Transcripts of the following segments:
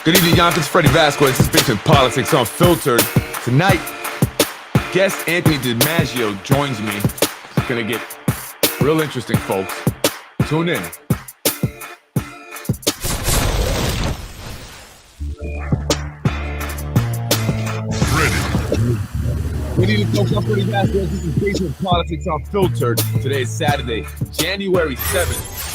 Good evening, Yonkers. Freddy Vazquez. Suspicion Politics Unfiltered. Tonight, guest Anthony DiMaggio joins me. It's going to get real interesting, folks. Tune in. Good evening, folks. I'm Freddy Vazquez. This is Suspicion Politics Unfiltered. Today is Saturday, January 7th.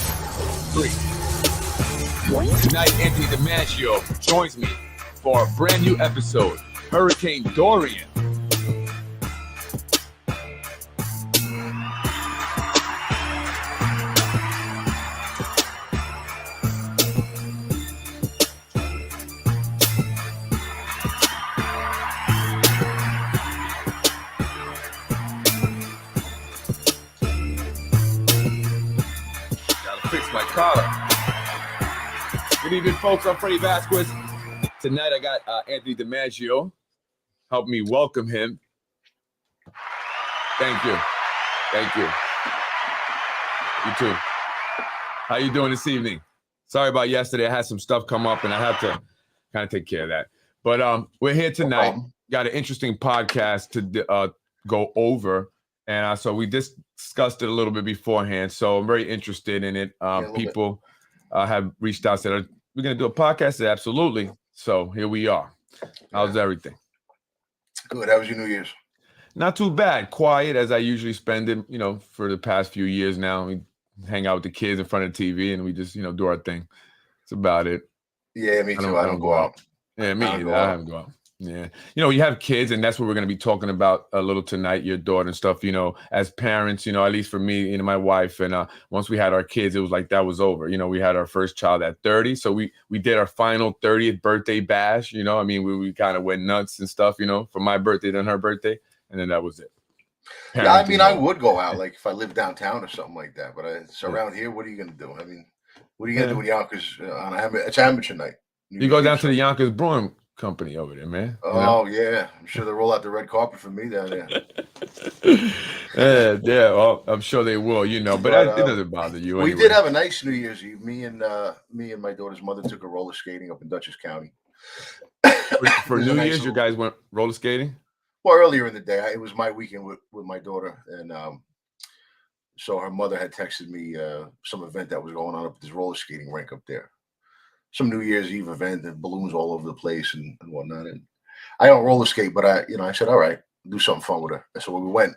Tonight, Anthony DiMaggio joins me for a brand new episode, Hurricane Dorian. Gotta fix my collar. Good evening, folks. I'm Freddy Vazquez. Tonight, I got Anthony DiMaggio. Help me welcome him. Thank you. Thank you. You too. How you doing this evening? Sorry about yesterday. I had some stuff come up, and I had to kind of take care of that. But we're here tonight. Got an interesting podcast to go over, and so we discussed it a little bit beforehand. So I'm very interested in it. People have reached out, said, we're going to do a podcast? I said, absolutely. So here we are. How's everything? Good. How was your New Year's? Not too bad. Quiet as I usually spend it, for the past few years now. We hang out with the kids in front of the TV and we just, do our thing. That's about it. Yeah, me too. I don't go out. Yeah, me either. I haven't go out. Yeah. You have kids, and that's what we're going to be talking about a little tonight, your daughter and stuff, as parents, at least for me, my wife. And once we had our kids, it was like that was over. We had our first child at 30. So we did our final 30th birthday bash. We kind of went nuts and stuff, for my birthday, then her birthday. And then that was it. Parenting I would go out, like if I lived downtown or something like that. But it's around here, what are you going to do? What are you going to do with Yonkers? It's amateur night. You go down to the Yonkers Brewing Company over there, man. Oh yeah, I'm sure they'll roll out the red carpet for me down there. yeah. Well, I'm sure they will, but it doesn't bother you. We did have a nice New Year's Eve. Me and my daughter's mother took her roller skating up in Dutchess County. For New Year's, you guys went roller skating? Well, earlier in the day, it was my weekend with my daughter, and so her mother had texted me some event that was going on up at this roller skating rink up there. Some New Year's Eve event and balloons all over the place and whatnot. And I don't roller skate, but I said, all right, do something fun with her. And so we went.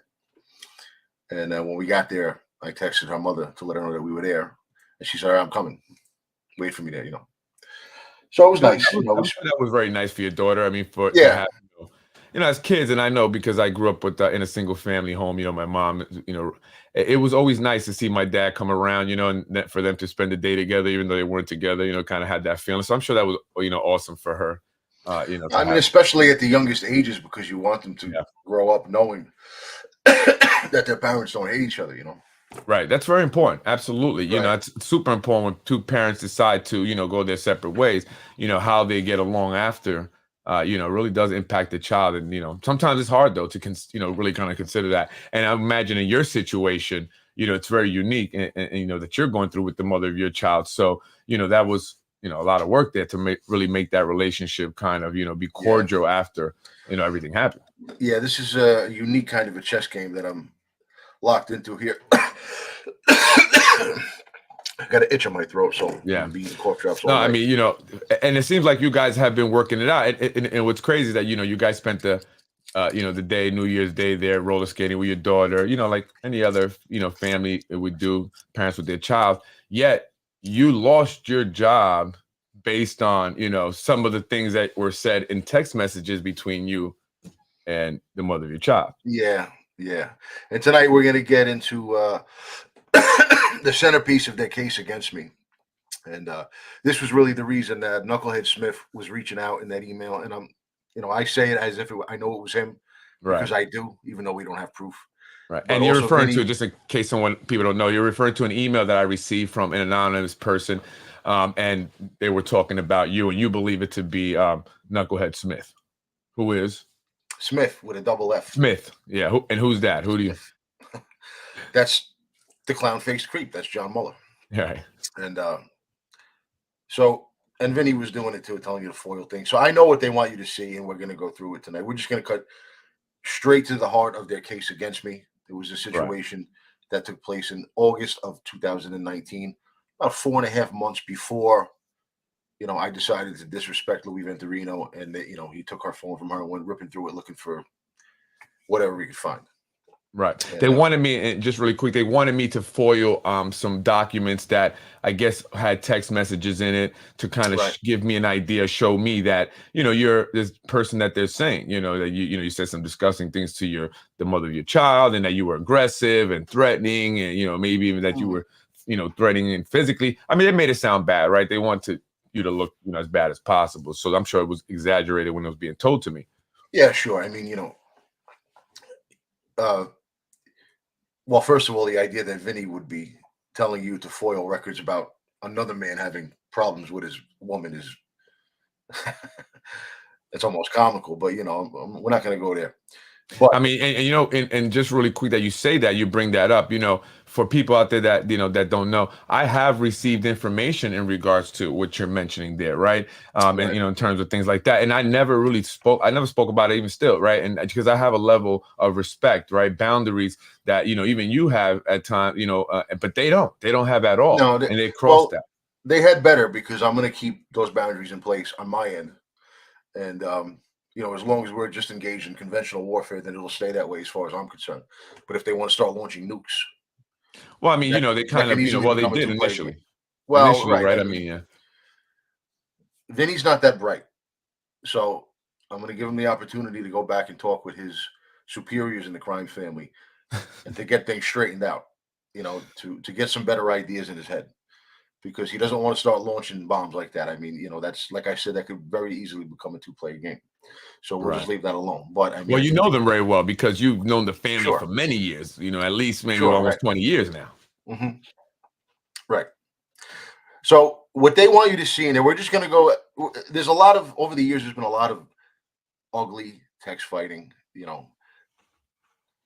And when we got there, I texted her mother to let her know that we were there. And she said, all right, I'm coming. Wait for me there, So it was nice. I'm sure that was very nice for your daughter. To have, as kids, and I know because I grew up with in a single family home, my mom, it was always nice to see my dad come around, and for them to spend the day together, even though they weren't together, kind of had that feeling. So I'm sure that was, awesome for her. Especially at the youngest ages, because you want them to grow up knowing that their parents don't hate each other, Right. That's very important. Absolutely. It's super important when two parents decide to, go their separate ways, how they get along after. Really does impact the child. And, sometimes it's hard, though, to, really kind of consider that. And I imagine in your situation, it's very unique and that you're going through with the mother of your child. So, that was, a lot of work there to really make that relationship kind of, be cordial after, everything happened. Yeah, this is a unique kind of a chess game that I'm locked into here. I got an itch on my throat, so cough drops. No, and it seems like you guys have been working it out. And what's crazy is that you guys spent the the day, New Year's Day there, roller skating with your daughter. Like any other family would do, parents with their child. Yet you lost your job based on some of the things that were said in text messages between you and the mother of your child. Yeah. And tonight we're gonna get into the centerpiece of their case against me. And this was really the reason that Knucklehead Smith was reaching out in that email. And I say it as if I know it was him, because I do, even though we don't have proof. Right. But and you're referring to, just in case people don't know, you're referring to an email that I received from an anonymous person. And they were talking about you, and you believe it to be Knucklehead Smith, who is Smith with a double F. Smith. Yeah. Who's that? Who do you? That's the clown-faced creep. That's John Muller. Right. And so And Vinny was doing it too, telling you the foil thing. So I know what they want you to see, and we're going to go through it tonight. We're just going to cut straight to the heart of their case against me. There was a Right. situation that took place in August of 2019, about 4.5 months before, I decided to disrespect Louis Venturino, and that, he took her phone from her and went ripping through it looking for whatever he could find. Right. And, They wanted me, and just really quick, they wanted me to foil some documents that I guess had text messages in it to kind of Right. give me an idea, show me that, you're this person that they're saying, that you said some disgusting things to the mother of your child, and that you were aggressive and threatening, and, maybe even that you were, threatening physically. I mean, it made it sound bad, right? They wanted you to look, as bad as possible. So I'm sure it was exaggerated when it was being told to me. Yeah, sure. I mean, well, first of all, the idea that Vinny would be telling you to foil records about another man having problems with his woman is it's almost comical, but we're not going to go there. But I mean, and just really quick that you say that, you bring that up, for people out there that, that don't know, I have received information in regards to what you're mentioning there, right? And, right. in terms of things like that. And I never spoke about it even still, right? And because I have a level of respect, right? Boundaries that, even you have at times, but they don't have at all. No, And they cross that. They had better, because I'm going to keep those boundaries in place on my end. And, as long as we're just engaged in conventional warfare, then it'll stay that way as far as I'm concerned. But if they want to start launching nukes, Well, I mean, they kind of, easily they become a did two-player initially. game. Well, Initially, right? I mean, yeah. Vinny's not that bright. So I'm going to give him the opportunity to go back and talk with his superiors in the crime family and to get things straightened out, to get some better ideas in his head, because he doesn't want to start launching bombs like that. I mean, that's, like I said, that could very easily become a two-player game. So we'll just leave that alone. But I mean, well, you know them very well because you've known the family Sure. for many years, at least maybe Sure, almost right. 20 years now. Mm-hmm. Right. So what they want you to see, and we're just going to go, there's a lot of, over the years, there's been a lot of ugly text fighting,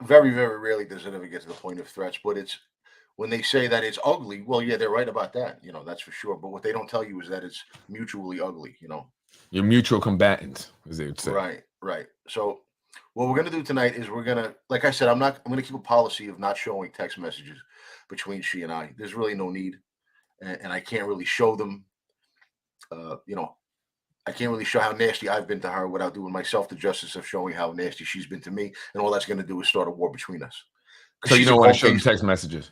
very, very rarely does it ever get to the point of threats, but it's, when they say that it's ugly, well, yeah, they're right about that, that's for sure. But what they don't tell you is that it's mutually ugly, Your mutual combatants, as they would say. Right. So what we're going to do tonight is we're going to, like I said, I'm going to keep a policy of not showing text messages between she and I. There's really no need. And I can't really show them, I can't really show how nasty I've been to her without doing myself the justice of showing how nasty she's been to me. And all that's going to do is start a war between us. So you don't want to show them text messages?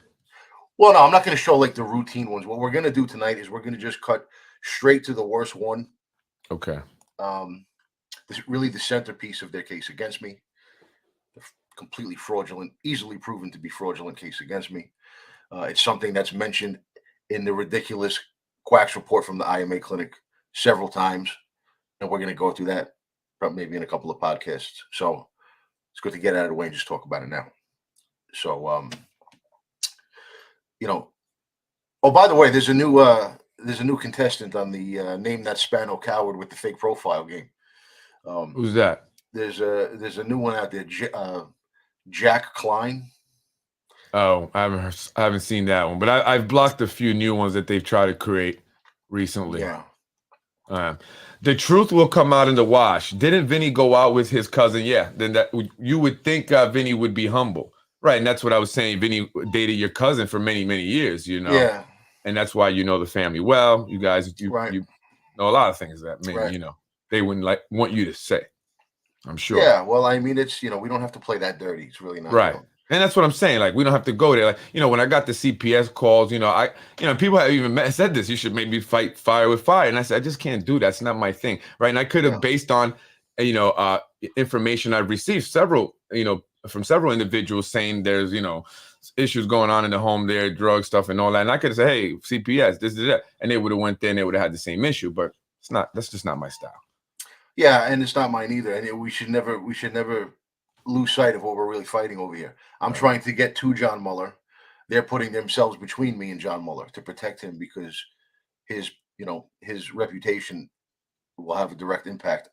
Well, no, I'm not going to show like the routine ones. What we're going to do tonight is we're going to just cut straight to the worst one. Okay. This is really the centerpiece of their case against me. The completely fraudulent, easily proven to be fraudulent case against me. It's something that's mentioned in the ridiculous Quacks report from the IMA clinic several times. And we're going to go through that probably maybe in a couple of podcasts. So it's good to get out of the way and just talk about it now. So, oh, by the way, there's a new contestant on the Name That Spano Coward with the Fake Profile game. Who's that? There's a new one out there, Jack Klein. Oh, I haven't seen that one, but I've blocked a few new ones that they've tried to create recently. Yeah. The truth will come out in the wash. Didn't Vinny go out with his cousin? Yeah. Then you would think Vinny would be humble, right? And that's what I was saying. Vinny dated your cousin for many, many years, Yeah. and that's why you know the family well. You guys, you know a lot of things that maybe they wouldn't want you to say. I'm sure. Yeah. Well, I mean, it's we don't have to play that dirty. It's really not right. And that's what I'm saying. Like, we don't have to go there. Like, when I got the CPS calls, people have even said this, you should maybe fight fire with fire. And I said, I just can't do that. It's not my thing. Right. And I could have, based on, information I've received from several individuals saying there's, issues going on in the home there, drug stuff and all that. And I could have said, hey, CPS, this is that. And they would have went there and they would have had the same issue. But that's just not my style. Yeah. And it's not mine either. And we should never lose sight of what we're really fighting over here. I'm trying to get to John Mueller. They're putting themselves between me and John Mueller to protect him, because his reputation will have a direct impact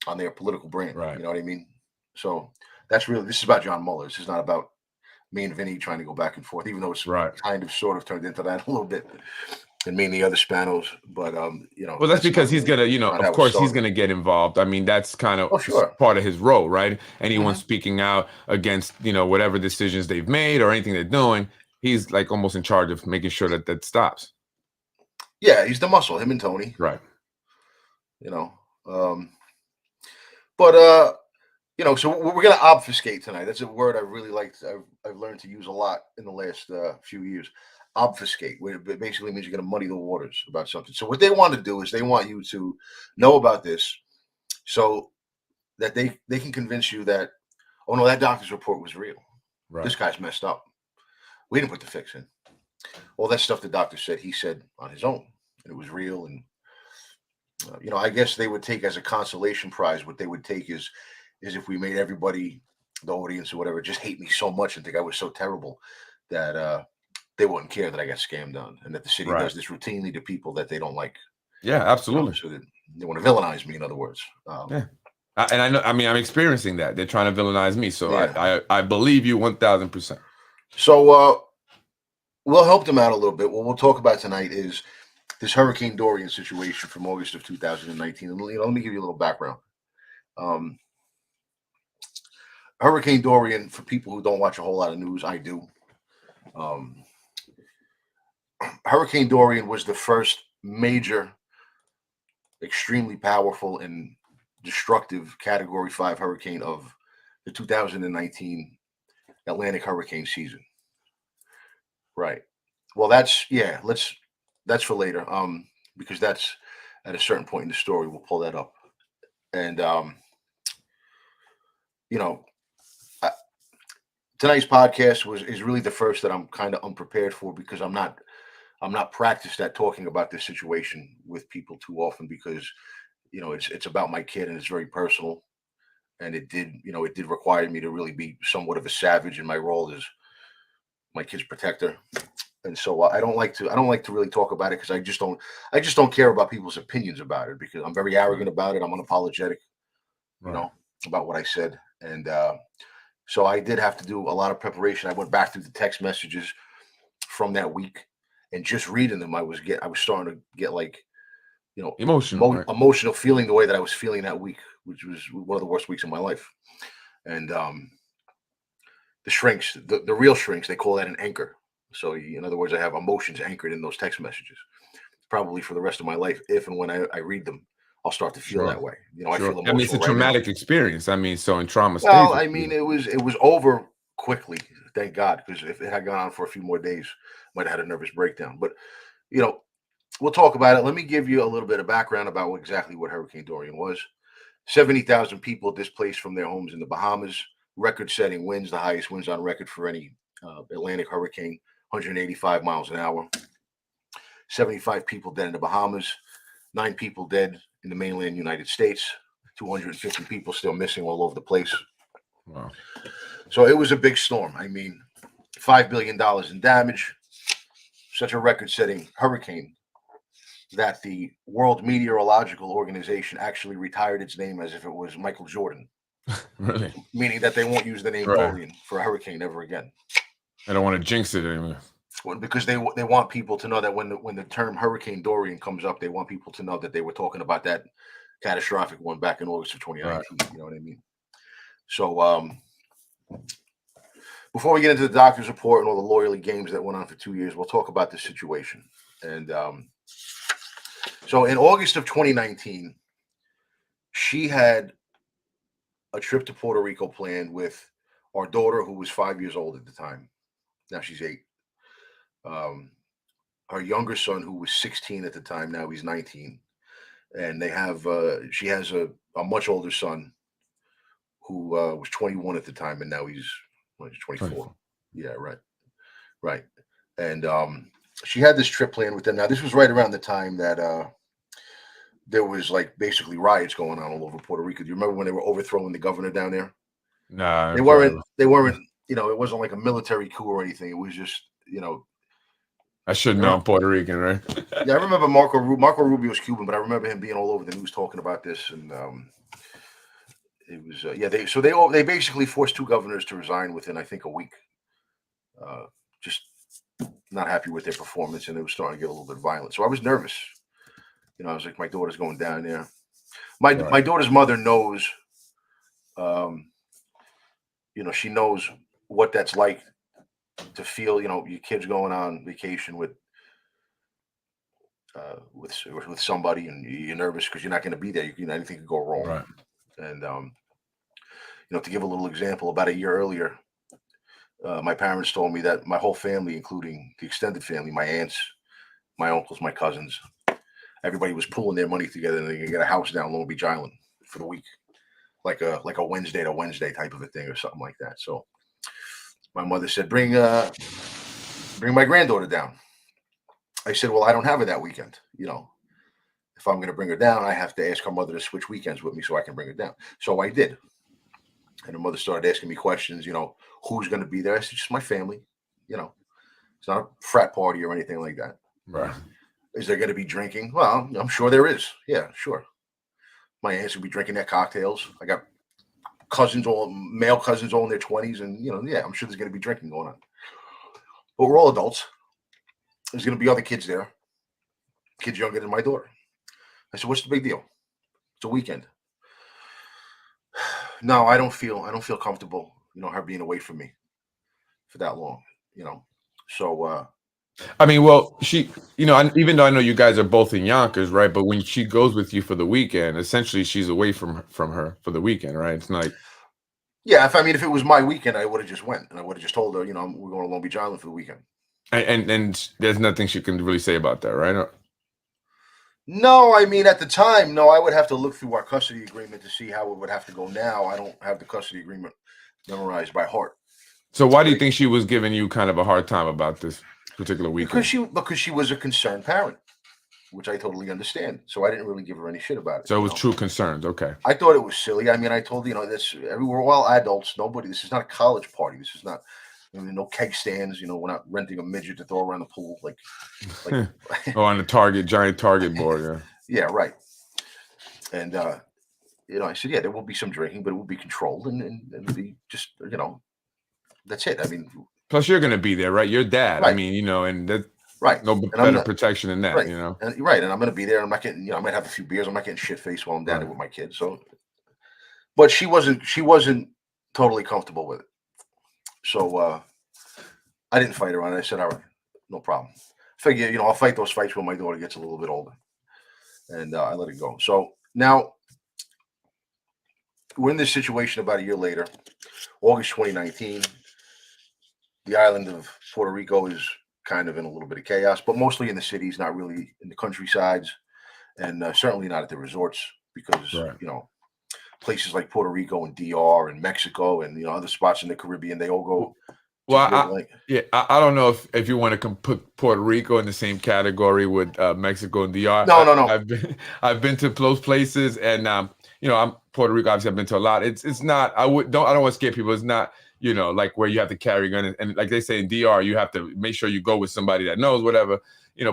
on their political brand. Right. You know what I mean? So this is about John Mueller. This is not about me and Vinny trying to go back and forth, even though it's kind of sort of turned into that a little bit. and me and the other Spanos. But Well, that's because he's gonna, not of how it course he's started. gonna get involved. I mean, that's kind of Oh, sure. part of his role, right? Anyone Hmm. speaking out against, whatever decisions they've made or anything they're doing, he's like almost in charge of making sure that that stops. Yeah, he's the muscle. Him and Tony. Right. You know. Um, but so we're gonna obfuscate tonight. That's a word I really like. I've learned to use a lot in the last few years. Obfuscate, where it basically means you're gonna muddy the waters about something. So what they want to do is they want you to know about this, so that they can convince you that, oh no, that doctor's report was real. Right. This guy's messed up. We didn't put the fix in. All that stuff the doctor said, he said on his own, and it was real. And I guess they would take as a consolation prize. What they would take is if we made everybody, the audience or whatever, just hate me so much and think I was so terrible that they wouldn't care that I got scammed on, and that the city Right. does this routinely to people that they don't like. Yeah, absolutely. So they want to villainize me, in other words. Yeah. And I know, I mean, I'm experiencing that. They're trying to villainize me. So Yeah. I believe you 1000%. So we'll help them out a little bit. What we'll talk about tonight is this Hurricane Dorian situation from August of 2019. And let me give you a little background. Hurricane Dorian, for people who don't watch a whole lot of news, I do. Hurricane Dorian was the first major, extremely powerful and destructive Category 5 hurricane of the 2019 Atlantic hurricane season. Right. Well, that's for later. Because that's at a certain point in the story, we'll pull that up. And tonight's podcast is really the first that I'm kind of unprepared for, because I'm not practiced at talking about this situation with people too often, because it's about my kid and it's very personal, and it did require me to really be somewhat of a savage in my role as my kid's protector. And so I don't like to really talk about it, because I just don't care about people's opinions about it, because I'm very arrogant about it. I'm unapologetic, about what I said. And so I did have to do a lot of preparation. I went back through the text messages from that week, and just reading them, I was starting to get like, Emotional. feeling the way that I was feeling that week, which was one of the worst weeks of my life. And the shrinks, the real shrinks, they call that an anchor. So in other words, I have emotions anchored in those text messages, probably for the rest of my life. If and when I read them, I'll start to feel that way. I feel emotional. I mean, it's a traumatic experience. I mean, so in trauma stays. Well, I mean, it was over quickly, thank God, because if it had gone on for a few more days, I might have had a nervous breakdown. But we'll talk about it. Let me give you a little bit of background about exactly what Hurricane Dorian was. 70,000 people displaced from their homes in the Bahamas. Record-setting winds, the highest winds on record for any Atlantic hurricane, 185 miles an hour. 75 people dead in the Bahamas. 9 people dead in the mainland United States. 250 people still missing all over the place. Wow. So it was a big storm. I mean, $5 billion in damage. Such a record-setting hurricane that the World Meteorological Organization actually retired its name as if it was Michael Jordan. Really? Meaning that they won't use the name Dorian for a hurricane ever again. I don't want to jinx it anymore. Well, because they want people to know that when the term Hurricane Dorian comes up, they want people to know that they were talking about that catastrophic one back in August of 2019. Right. You know what I mean? So before we get into the doctor's report and all the lawyerly games that went on for 2 years, we'll talk about this situation. And so in August of 2019, she had a trip to Puerto Rico planned with our daughter, who was 5 years old at the time. Now she's 8. Her younger son, who was 16 at the time, now he's 19. And they have, she has a much older son who was 21 at the time, and now he's 24. Yeah, right. Right. And she had this trip planned with them. Now, this was right around the time that there was like basically riots going on all over Puerto Rico. Do you remember when they were overthrowing the governor down there? Nah, they weren't, it wasn't like a military coup or anything. It was just, I should know I'm Puerto Rican, right? Yeah, I remember Marco Rubio's Cuban, but I remember him being all over the news talking about this. And it was, they basically forced 2 governors to resign within, I think, a week. Just, not happy with their performance, and it was starting to get a little bit violent. So I was nervous. I was like, my daughter's going down there. My daughter's mother knows, she knows what that's like to feel, your kid's going on vacation with somebody, and you're nervous because you're not going to be there. Anything could go wrong. Right. And to give a little example, about a year earlier, my parents told me that my whole family, including the extended family, my aunts, my uncles, my cousins, everybody was pooling their money together, and they could get a house down Long Beach Island for the week, like a Wednesday to Wednesday type of a thing or something like that. So my mother said, bring my granddaughter down. I said, well, I don't have her that weekend. If I'm going to bring her down, I have to ask her mother to switch weekends with me so I can bring her down. So I did. And her mother started asking me questions, who's going to be there? I said, just my family. It's not a frat party or anything like that. Right. Is there going to be drinking? Well, I'm sure there is. Yeah, sure. My aunts will be drinking their cocktails. I got male cousins all in their 20s. And, yeah, I'm sure there's going to be drinking going on. But we're all adults. There's going to be other kids there, kids younger than my daughter. I said, what's the big deal? It's a weekend. No, I don't feel comfortable, her being away from me for that long, So, I mean, well, she, even though I know you guys are both in Yonkers, right? But when she goes with you for the weekend, essentially she's away from her for the weekend, right? It's not like, yeah, if it was my weekend, I would have just went, and I would have just told her, we're going to Long Beach Island for the weekend. and there's nothing she can really say about that, right? No, at the time, no, I would have to look through our custody agreement to see how it would have to go now. I don't have the custody agreement memorized by heart. So why do you think she was giving you kind of a hard time about this particular weekend? Because she was a concerned parent, which I totally understand. So I didn't really give her any shit about it. So it was true concerns. Okay. I thought it was silly. I told we're all adults. This is not a college party. This is not, no keg stands. We're not renting a midget to throw around the pool like on the giant target board. Yeah. Yeah, right. And I said, yeah, there will be some drinking, but it will be controlled, and it'll be just that's it. Plus you're gonna be there, right? Your dad. Right. And that. Right. No better protection than that, right. And, right. And I'm going to be there. I'm not getting, I might have a few beers. I'm not getting shit faced while I'm down there with my kids. So, but she wasn't totally comfortable with it. So, I didn't fight her on it. I said, all right, no problem. Figure, I'll fight those fights when my daughter gets a little bit older, and I let it go. So now we're in this situation about a year later, August 2019. The island of Puerto Rico is kind of in a little bit of chaos, but mostly in the cities, not really in the countrysides, and certainly not at the resorts, because places like Puerto Rico and DR and Mexico and other spots in the Caribbean, they all go. Well, I don't know if you want to put Puerto Rico in the same category with Mexico and DR. No. I've been to those places, and I'm Puerto Rico. Obviously, I've been to a lot. It's not. I don't want to scare people. It's not. Like where you have to carry a gun, and like they say in DR, you have to make sure you go with somebody that knows whatever.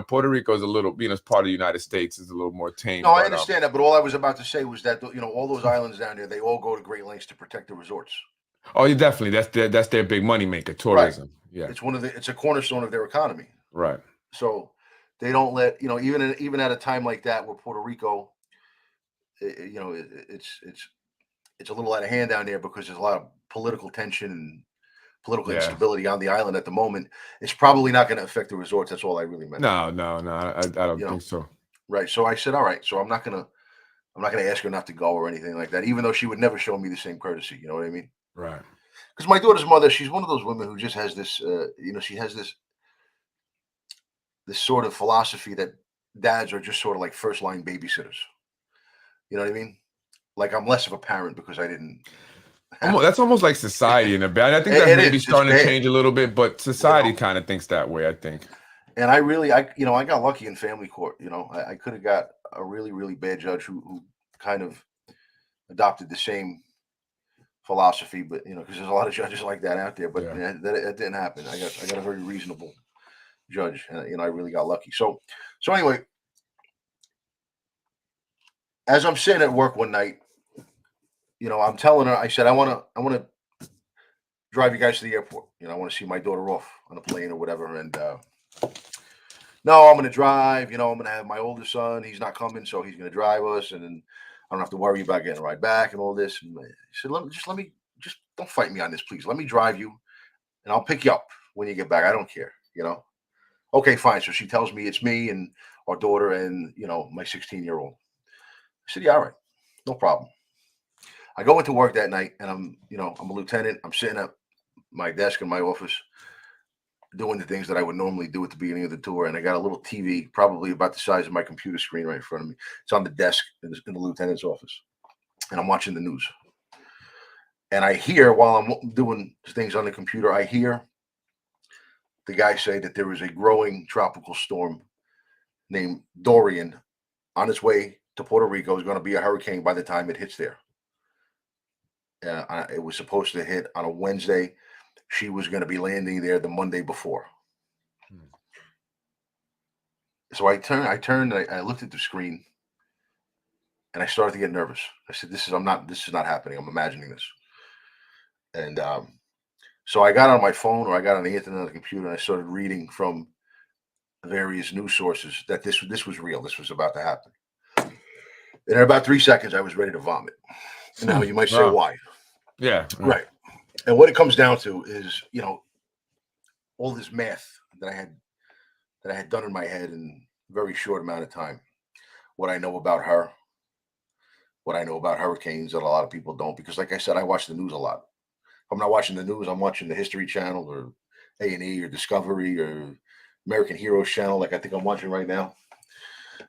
Puerto Rico is a little, as part of the United States, is a little more tame. No, I understand that, but all I was about to say was that all those islands down there, they all go to great lengths to protect the resorts. Oh, yeah, definitely. That's their big money maker, tourism. Right. Yeah, it's a cornerstone of their economy. Right. So they don't let even at a time like that where Puerto Rico, it's a little out of hand down there because there's a lot of political tension and political instability on the island at the moment. It's probably not going to affect the resorts. That's all I really meant. No. I don't think so. Right. So I said, all right. So I'm not gonna ask her not to go or anything like that, even though she would never show me the same courtesy. You know what I mean? Right. Because my daughter's mother, she's one of those women who just has this, she has this sort of philosophy that dads are just sort of like first line babysitters. You know what I mean? Like I'm less of a parent because I didn't. That's almost like society in a bit. I think that maybe starting to change a little bit, but society kind of thinks that way, I think. And I got lucky in family court. I could have got a really, really bad judge who kind of adopted the same philosophy, but because there's a lot of judges like that out there. But that didn't happen. I got a very reasonable judge, and I really got lucky. So anyway, as I'm sitting at work one night, I'm telling her, I said, I want to drive you guys to the airport. I want to see my daughter off on a plane or whatever. And no, I'm going to drive. I'm going to have my older son. He's not coming, so he's going to drive us, and then I don't have to worry about getting a ride back and all this. And he said, just don't fight me on this, please. Let me drive you, and I'll pick you up when you get back. I don't care. Okay, fine. So she tells me it's me and our daughter and my 16-year-old. I said, yeah, all right, no problem. I go into work that night, and I'm a lieutenant. I'm sitting at my desk in my office doing the things that I would normally do at the beginning of the tour. And I got a little TV, probably about the size of my computer screen right in front of me. It's on the desk in the lieutenant's office. And I'm watching the news. And I hear, while I'm doing things on the computer, I hear the guy say that there is a growing tropical storm named Dorian on its way to Puerto Rico. Is going to be a hurricane by the time it hits there. It was supposed to hit on a Wednesday. She was going to be landing there the Monday before. So I turned, and I looked at the screen, and I started to get nervous. I said, this is not happening. I'm imagining this. And so I got on my phone, or I got on the internet on the computer, and I started reading from various news sources that this was real. This was about to happen. And in about 3 seconds, I was ready to vomit. And now you might say, why? Yeah. Right. And what it comes down to is, all this math that I had done in my head in a very short amount of time. What I know about her, what I know about hurricanes that a lot of people don't, because like I said, I watch the news a lot. If I'm not watching the news, I'm watching the History Channel or A&E or Discovery or American Heroes Channel, like I think I'm watching right now.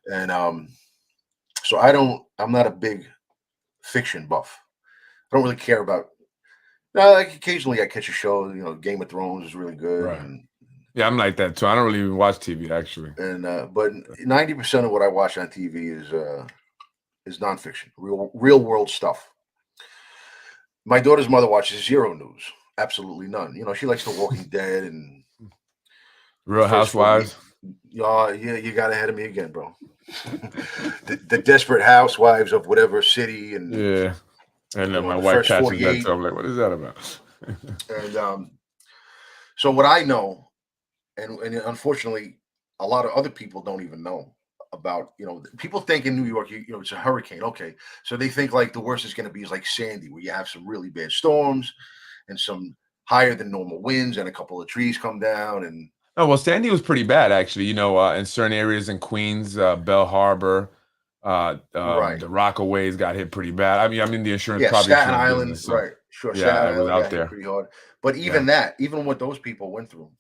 And so I'm not a big fiction buff. I don't really care about. Like occasionally I catch a show. Game of Thrones is really good. Right. And, yeah, I'm like that too. I don't really even watch TV actually. And but 90% of what I watch on TV is nonfiction, real world stuff. My daughter's mother watches zero news, absolutely none. She likes The Walking Dead and Real Housewives. Yeah, you got ahead of me again, bro. the Desperate Housewives of whatever city, and yeah. And then my wife catches that too. I'm like, what is that about? And so what I know, and unfortunately, a lot of other people don't even know about, people think in New York, it's a hurricane. Okay. So they think like the worst is going to be is like Sandy, where you have some really bad storms and some higher than normal winds and a couple of trees come down. And oh, well, Sandy was pretty bad actually, in certain areas in Queens, Bell Harbor, right. The Rockaways got hit pretty bad. I mean the insurance probably Staten Island, business, so, right. Sure. Yeah, Staten I was Island out there pretty hard. But even even what those people went through,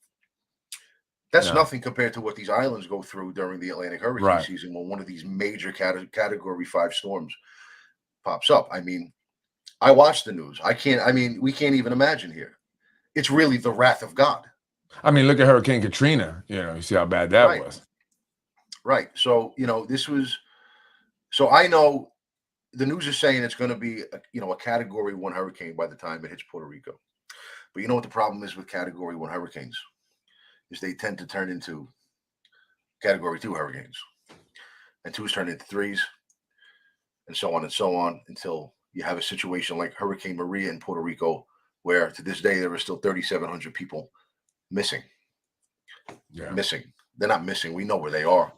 that's nothing compared to what these islands go through during the Atlantic hurricane season when one of these major category 5 storms pops up. I mean, I watch the news. We can't even imagine here. It's really the wrath of God. I mean, look at Hurricane Katrina. You see how bad that was. Right. So, this was, so I know the news is saying it's going to be, a category 1 hurricane by the time it hits Puerto Rico. But you know what the problem is with category 1 hurricanes? Is they tend to turn into category 2 hurricanes, and 2s turn into 3s, and so on until you have a situation like Hurricane Maria in Puerto Rico, where to this day there are still 3,700 people missing. Missing. They're not missing. We know where they are.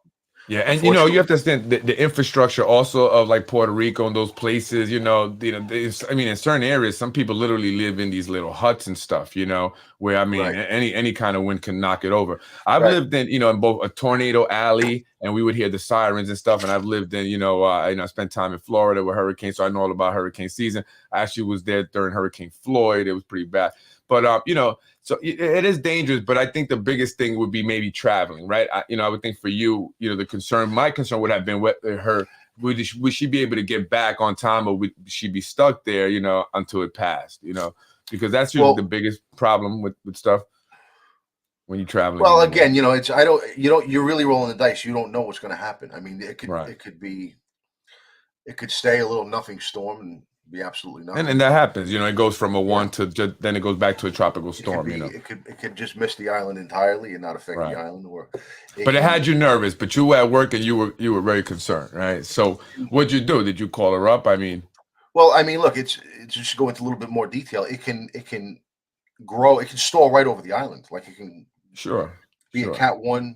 Yeah, and you have to understand the infrastructure also of like Puerto Rico and those places. I mean, in certain areas, some people literally live in these little huts and stuff. Where any kind of wind can knock it over. I've lived in in both a tornado alley, and we would hear the sirens and stuff. And I've lived in I spent time in Florida with hurricanes, so I know all about hurricane season. I actually was there during Hurricane Floyd. It was pretty bad. But so it is dangerous. But I think the biggest thing would be maybe traveling, right? I would think for you, my concern would have been her. Would she be able to get back on time, or would she be stuck there, until it passed? Because that's usually the biggest problem with stuff when you're traveling. Well, again, you're really rolling the dice. You don't know what's going to happen. I mean, it could stay a little nothing storm and be absolutely nothing. And that happens, it goes from a 1 to then it goes back to a tropical storm. It could just miss the island entirely and not affect the island. But it had you nervous. But you were at work and you were very concerned, right? So what'd you do? Did you call her up? I mean, well, look, it's just go into a little bit more detail. It can grow. It can stall right over the island. Like it can be a Cat 1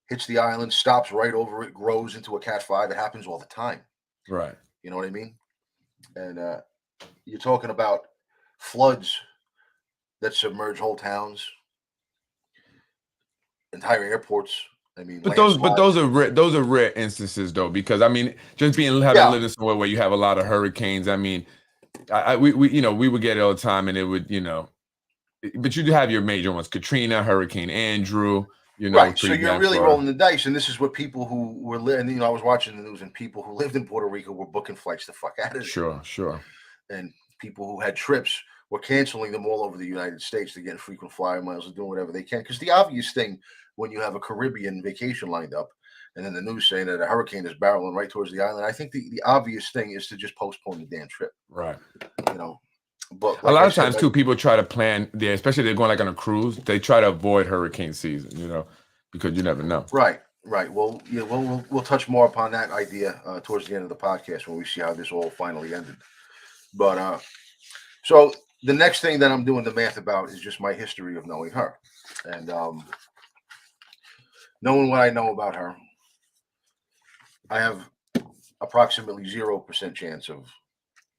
hits the island, stops right over it, grows into a Cat 5. It happens all the time. Right. You know what I mean? And you're talking about floods that submerge whole towns, entire airports. I mean, But landslides. those are rare instances though, because I mean, just having lived in somewhere where you have a lot of hurricanes. I mean, we would get it all the time, and it would but you do have your major ones: Katrina, Hurricane Andrew. Right. So pretty you're damn really far. rolling the dice, and this is what people who were living. I was watching the news, and people who lived in Puerto Rico were booking flights the fuck out of there. Sure. And people who had trips were canceling them all over the United States to get frequent flyer miles and doing whatever they can. Because the obvious thing when you have a Caribbean vacation lined up, and then the news saying that a hurricane is barreling right towards the island, I think the obvious thing is to just postpone the damn trip. Right. But a lot of times too, people try to plan there, especially if they're going like on a cruise. They try to avoid hurricane season, because you never know. Right. Well, yeah, we'll touch more upon that idea towards the end of the podcast when we see how this all finally ended. But so the next thing that I'm doing the math about is just my history of knowing her, and knowing what I know about her, I have approximately 0% chance of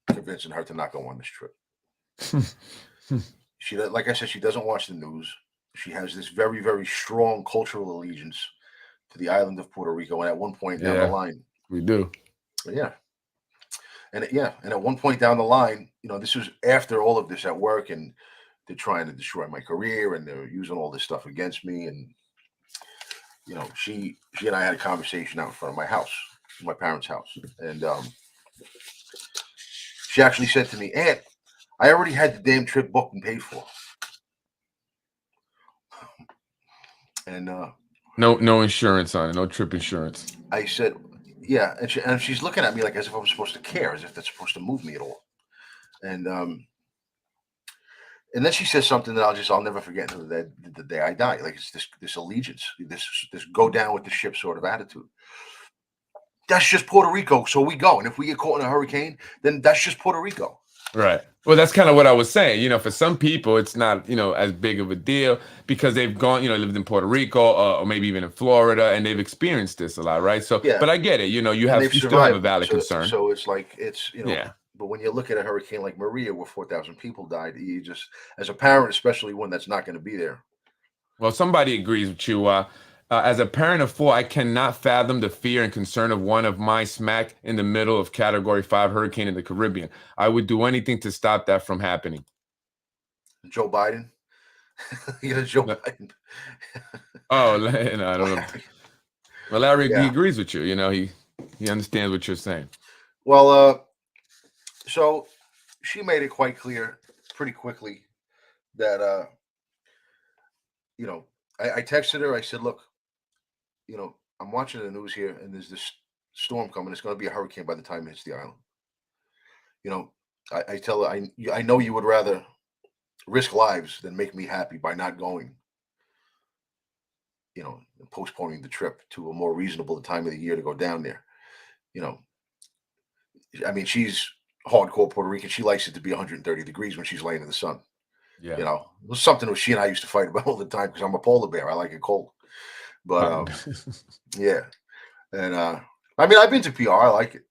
convincing her to not go on this trip. She, like I said, she doesn't watch the news. She has this very, very strong cultural allegiance to the island of Puerto Rico. And at one point down the line, we do. Yeah. And at one point down the line, this was after all of this at work, and they're trying to destroy my career, and they're using all this stuff against me. And she and I had a conversation out in front of my house, my parents' house, and she actually said to me, "Aunt, I already had the damn trip booked and paid for." And no insurance on it, no trip insurance. I said, "Yeah," and she's looking at me like as if I'm supposed to care, as if that's supposed to move me at all. And then she says something that I'll never forget until the day I die. Like it's this allegiance, this go down with the ship sort of attitude. That's just Puerto Rico, so we go. And if we get caught in a hurricane, then that's just Puerto Rico. Right. Well, that's kind of what I was saying. For some people, it's not, as big of a deal because they've gone, lived in Puerto Rico or maybe even in Florida, and they've experienced this a lot, right? So, yeah. But I get it. You still have a valid concern. So it's like yeah. But when you look at a hurricane like Maria, where 4,000 people died, you just, as a parent, especially one that's not going to be there. Well, somebody agrees with you. As a parent of 4, I cannot fathom the fear and concern of one of my smack in the middle of Category 5 hurricane in the Caribbean. I would do anything to stop that from happening. Joe Biden? Joe Biden. I don't know. Well, Larry, he agrees with you. He understands what you're saying. Well, so she made it quite clear pretty quickly that, I texted her. I said, look, I'm watching the news here, and there's this storm coming. It's going to be a hurricane by the time it hits the island. I tell her, I know you would rather risk lives than make me happy by not going, postponing the trip to a more reasonable time of the year to go down there. I mean, she's hardcore Puerto Rican. She likes it to be 130 degrees when she's laying in the sun. Yeah. It was something that she and I used to fight about all the time because I'm a polar bear. I like it cold. But yeah. And I mean, I've been to PR. I like it.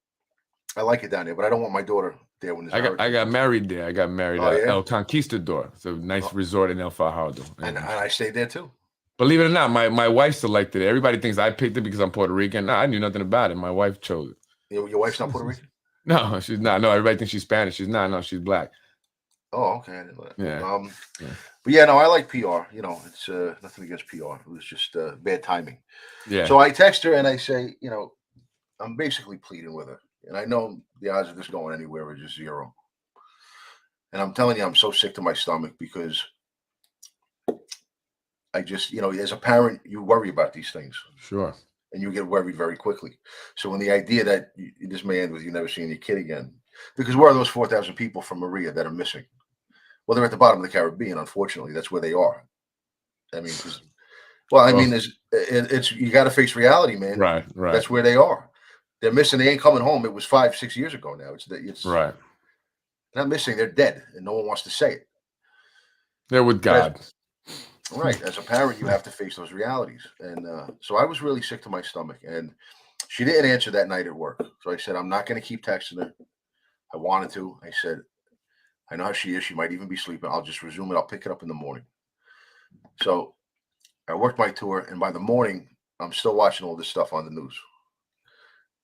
I like it down there, but I don't want my daughter there when I got married there. I got married at yeah? El Conquistador. It's a nice resort in El Fajardo. And I stayed there too. Believe it or not, my wife selected it. Everybody thinks I picked it because I'm Puerto Rican. No, I knew nothing about it. My wife chose it. Your wife's not Puerto Rican? No, she's not. No, everybody thinks she's Spanish. She's not. No, she's black. Oh, okay. I didn't know that. Yeah. But yeah, no, I like PR. It's nothing against PR. It was just bad timing. Yeah. So I text her and I say, I'm basically pleading with her. And I know the odds of this going anywhere are just 0. And I'm telling you, I'm so sick to my stomach because I just, as a parent, you worry about these things. Sure. And you get worried very quickly. So when the idea that this may end with you never seeing your kid again, because where are those 4,000 people from Maria that are missing? Well, they're at the bottom of the Caribbean. Unfortunately, that's where they are. I mean, it's you got to face reality, man. Right. That's where they are. They're missing. They ain't coming home. It was 5-6 years ago now. It's right. They're not missing. They're dead, and no one wants to say it. They're with God. Right. As a parent, you have to face those realities. And so I was really sick to my stomach. And she didn't answer that night at work. So I said, I'm not going to keep texting her. I wanted to. I said, I know how she is. She might even be sleeping. I'll just resume it. I'll pick it up in the morning. So I worked my tour. And by the morning, I'm still watching all this stuff on the news.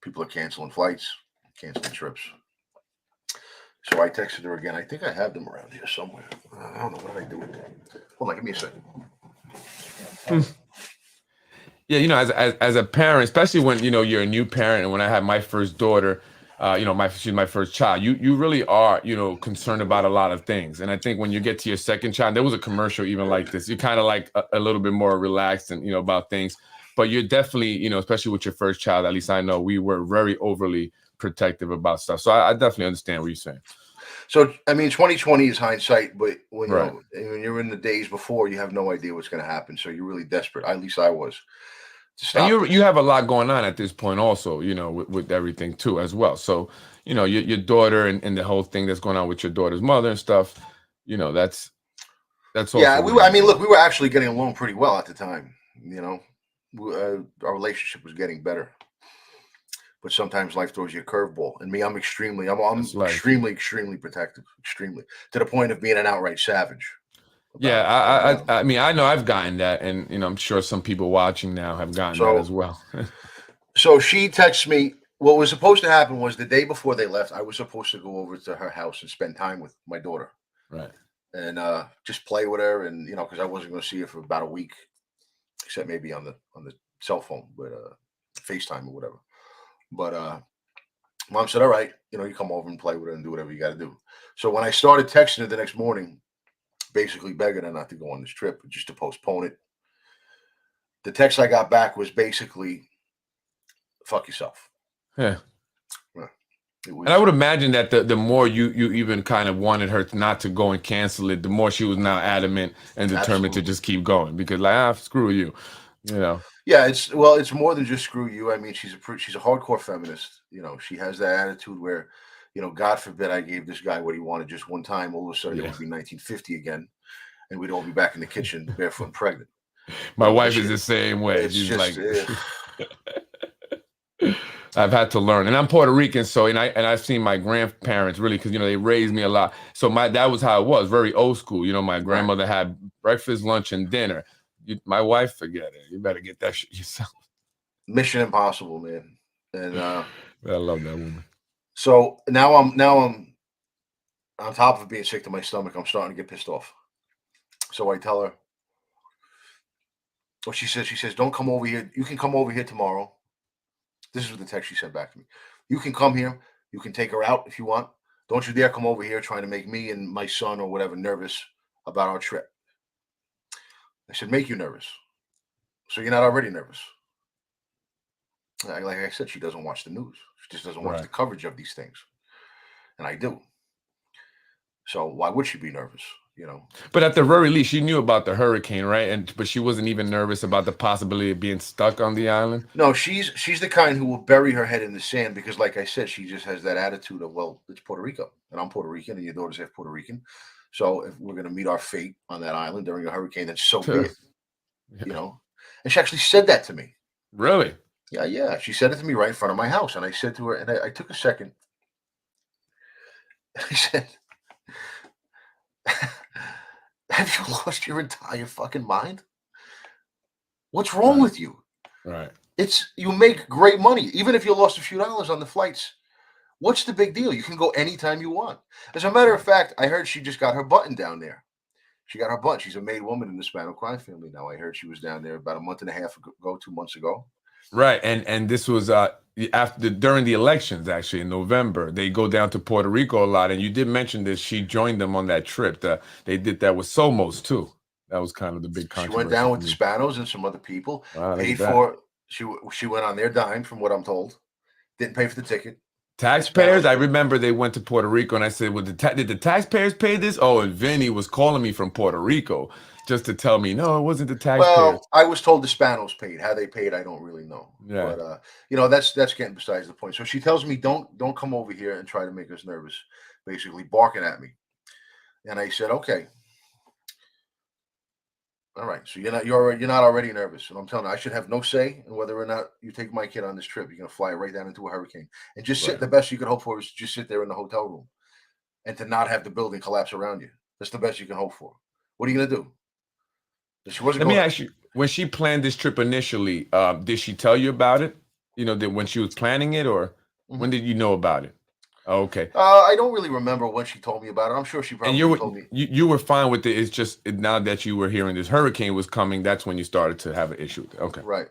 People are canceling flights, canceling trips. So I texted her again. I think I have them around here somewhere. I don't know. What did I do with them? Hold on. Give me a second. Yeah, as a parent, especially when you're a new parent, and when I had my first daughter, she's my first child. You really are concerned about a lot of things, and I think when you get to your second child, there was a commercial even like this. You're kind of like a little bit more relaxed and about things, but you're definitely especially with your first child. At least I know we were very overly protective about stuff. So I definitely understand what you're saying. So I mean, 2020 is hindsight, but when Right. when you're in the days before, you have no idea what's going to happen. So you're really desperate. At least I was. And Stop this. you have a lot going on at this point also, with everything too as well. So, your daughter and the whole thing that's going on with your daughter's mother and stuff, that's Yeah, also I mean, look, we were actually getting along pretty well at the time. Our relationship was getting better. But sometimes life throws you a curveball. And me, I'm that's life. extremely protective, extremely, to the point of being an outright savage. Yeah, I mean, I know I've gotten that, and I'm sure some people watching now have gotten that as well. So she texts me. What was supposed to happen was the day before they left, I was supposed to go over to her house and spend time with my daughter. Right. And just play with her, and because I wasn't going to see her for about a week, except maybe on the cell phone, but FaceTime or whatever. But mom said, all right, you come over and play with her and do whatever you got to do. So when I started texting her the next morning, basically begging her not to go on this trip, just to postpone it, the text I got back was basically, fuck yourself. Yeah. It was, And I would imagine that the more you even kind of wanted her not to go and cancel it, the more she was now adamant and determined to just keep going, because like, screw you, Yeah, it's more than just screw you. I mean, she's a hardcore feminist. She has that attitude where, God forbid I gave this guy what he wanted just one time. All of a sudden it would be 1950 again, and we'd all be back in the kitchen, barefoot and pregnant. My wife is the same way. She's just, like, I've had to learn, and I'm Puerto Rican, so I've seen my grandparents really, because they raised me a lot. So that was how it was, very old school. My grandmother had breakfast, lunch, and dinner. My wife, forget it. You better get that shit yourself. Mission impossible, man. And I love that woman. So now I'm on top of being sick to my stomach. I'm starting to get pissed off. So I tell her, she says, don't come over here. You can come over here tomorrow. This is what the text she sent back to me. You can come here. You can take her out if you want. Don't you dare come over here trying to make me and my son or whatever nervous about our trip. I said, make you nervous. So you're not already nervous. Like I said, she doesn't watch the news. She just doesn't watch the coverage of these things. And I do. So why would she be nervous? But at the very least, she knew about the hurricane, right? But she wasn't even nervous about the possibility of being stuck on the island. No, she's the kind who will bury her head in the sand, because, like I said, she just has that attitude of, well, it's Puerto Rico, and I'm Puerto Rican, and your daughter's half Puerto Rican. So if we're going to meet our fate on that island during a hurricane, then so be it. And she actually said that to me. Really? Yeah. She said it to me right in front of my house, and I said to her, and I took a second. I said, have you lost your entire fucking mind? What's wrong with you? Right. You make great money, even if you lost a few dollars on the flights. What's the big deal? You can go anytime you want. As a matter of fact, I heard she just got her button down there. She got her button. She's a maid woman in the Spano crime family now. I heard she was down there about a month and a half ago, 2 months ago. Right, and this was during the elections, actually in November. They go down to Puerto Rico a lot, and you did mention this. She joined them on that trip. They did that with Somos too. That was kind of the big controversy. She went down with the Spanos and some other people. Paid for. She went on their dime, from what I'm told. Didn't pay for the ticket. Taxpayers. I remember they went to Puerto Rico, and I said, "Well, did the taxpayers pay this?" Oh, and Vinny was calling me from Puerto Rico just to tell me, no, it wasn't the taxpayers. Well, I was told the Spanos paid. How they paid, I don't really know. Yeah. But that's getting besides the point. So she tells me, don't come over here and try to make us nervous, basically barking at me. And I said, okay. All right. So you're not already nervous. And I'm telling you, I should have no say in whether or not you take my kid on this trip. You're gonna fly right down into a hurricane. And just sit Right. the best you could hope for is just sit there in the hotel room and to not have the building collapse around you. That's the best you can hope for. What are you gonna do? She wasn't Let me going. ask you, when she planned this trip initially, did she tell you about it? You know, that when she was planning it, or when Mhm. did you know about it? Oh, okay. I don't really remember when she told me about it. I'm sure she And probably told me. you were fine with it. It's just now that you were hearing this hurricane was coming, that's when you started to have an issue with it. Okay. Right.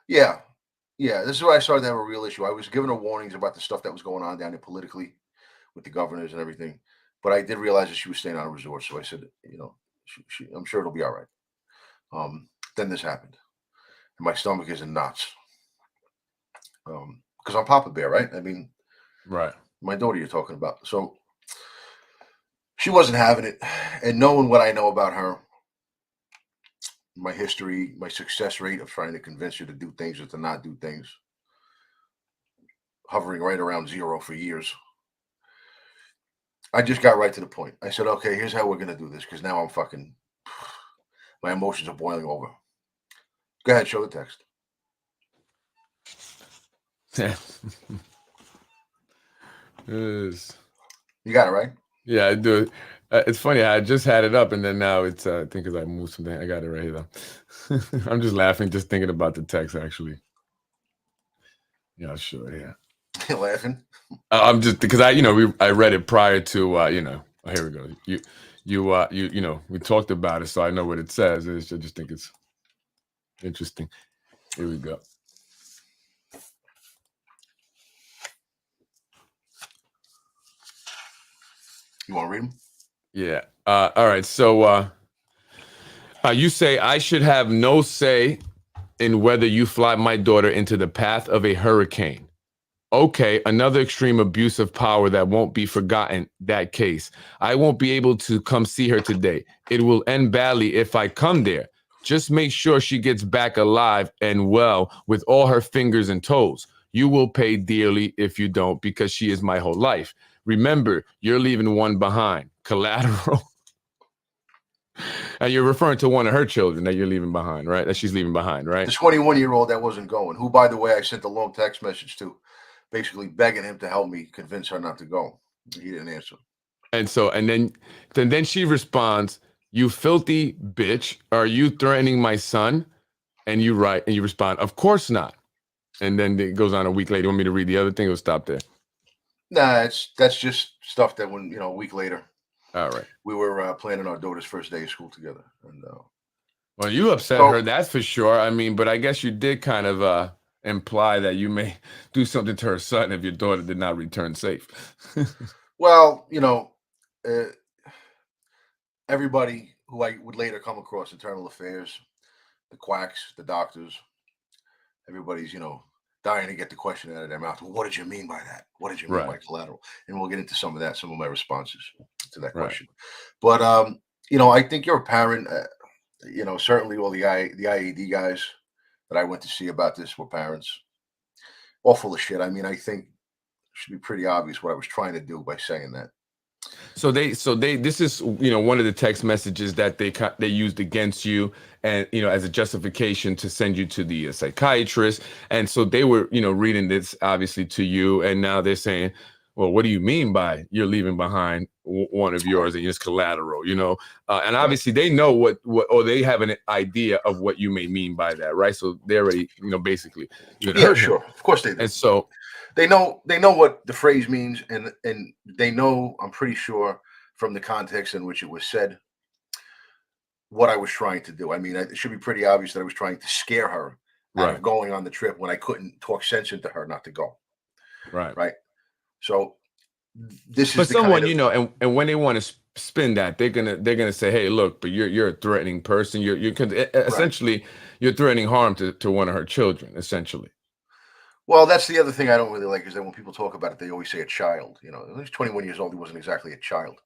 Yeah. Yeah. This is where I started to have a real issue. I was giving her warnings about the stuff that was going on down there politically with the governors and everything. But I did realize that she was staying on a resort. So I said, I'm sure it'll be all right. Then this happened. And my stomach is in knots. Because I'm Papa Bear, right? I mean, Right. my daughter you're talking about. So she wasn't having it. And knowing what I know about her, my history, my success rate of trying to convince her to do things or to not do things, hovering right around 0 for years. I just got right to the point. I said, okay, here's how we're going to do this because now my emotions are boiling over. Go ahead, show the text. Yes. You got it, right? Yeah, I do. It's funny. I just had it up, and then now it's. I think as I moved something, I got it right here though. I'm just laughing, just thinking about the text. Actually, yeah, sure, yeah. You're laughing. I'm just because I read it prior to oh, here we go. We talked about it, so I know what it says. I just think it's interesting. Here we go. You want to read them? Yeah. All right. So you say I should have no say in whether you fly my daughter into the path of a hurricane. Okay, another extreme abuse of power that won't be forgotten, that case. I won't be able to come see her today. It will end badly if I come there. Just make sure she gets back alive and well with all her fingers and toes. You will pay dearly if you don't because she is my whole life. Remember, you're leaving one behind. Collateral. And you're referring to one of her children that you're leaving behind, right? That she's leaving behind, right? The 21-year-old that wasn't going, who, by the way, I sent a long text message to, basically begging him to help me convince her not to go. He didn't answer. And so, and then she responds, "You filthy bitch, are you threatening my son?" And you write, and you respond, "Of course not." And then it goes on a week later. You want me to read the other thing? We'll stop there. Nah, that's just stuff that when a week later, All right. we were planning our daughter's first day of school together, and Well, you upset her, that's for sure. I mean, but I guess you did kind of imply that you may do something to her son if your daughter did not return safe. well, everybody who I would later come across, internal affairs, the quacks, the doctors, everybody's dying to get the question out of their mouth. Well, what did you mean by that? What did you mean by collateral? And we'll get into some of that, some of my responses to that question. But I think you're a parent. Certainly all the IAD guys that I went to see about this were parents. All full of shit. I mean, I think it should be pretty obvious what I was trying to do by saying that. So this is one of the text messages that they used against you, and as a justification to send you to the psychiatrist. And so they were reading this obviously to you, and now they're saying, well, what do you mean by you're leaving behind one of yours and it's collateral? And obviously they know what or they have an idea of what you may mean by that, right? So they already basically sure, of course they do. And so they know what the phrase means, and they know, I'm pretty sure, from the context in which it was said, what I was trying to do. I mean, it should be pretty obvious that I was trying to scare her out of going on the trip when I couldn't talk sense into her not to go. Right. So this is someone, and when they want to spin that, they're gonna say, hey, look, but you're a threatening person. You're essentially you're threatening harm to one of her children, essentially. Well, that's the other thing I don't really like, is that when people talk about it, they always say a child. He's 21 years old. He wasn't exactly a child.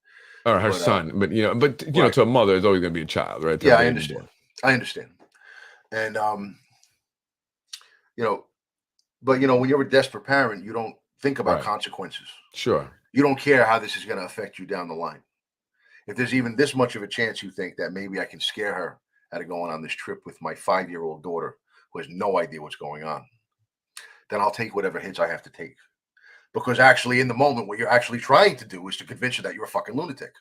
Or her son, but to a mother, it's always going to be a child, right? Yeah, I understand. And but when you're a desperate parent, you don't think about consequences. Sure. You don't care how this is going to affect you down the line. If there's even this much of a chance, you think that maybe I can scare her out of going on this trip with my 5-year-old daughter who has no idea what's going on, then I'll take whatever hits I have to take. Because actually, in the moment, what you're actually trying to do is to convince her that you're a fucking lunatic.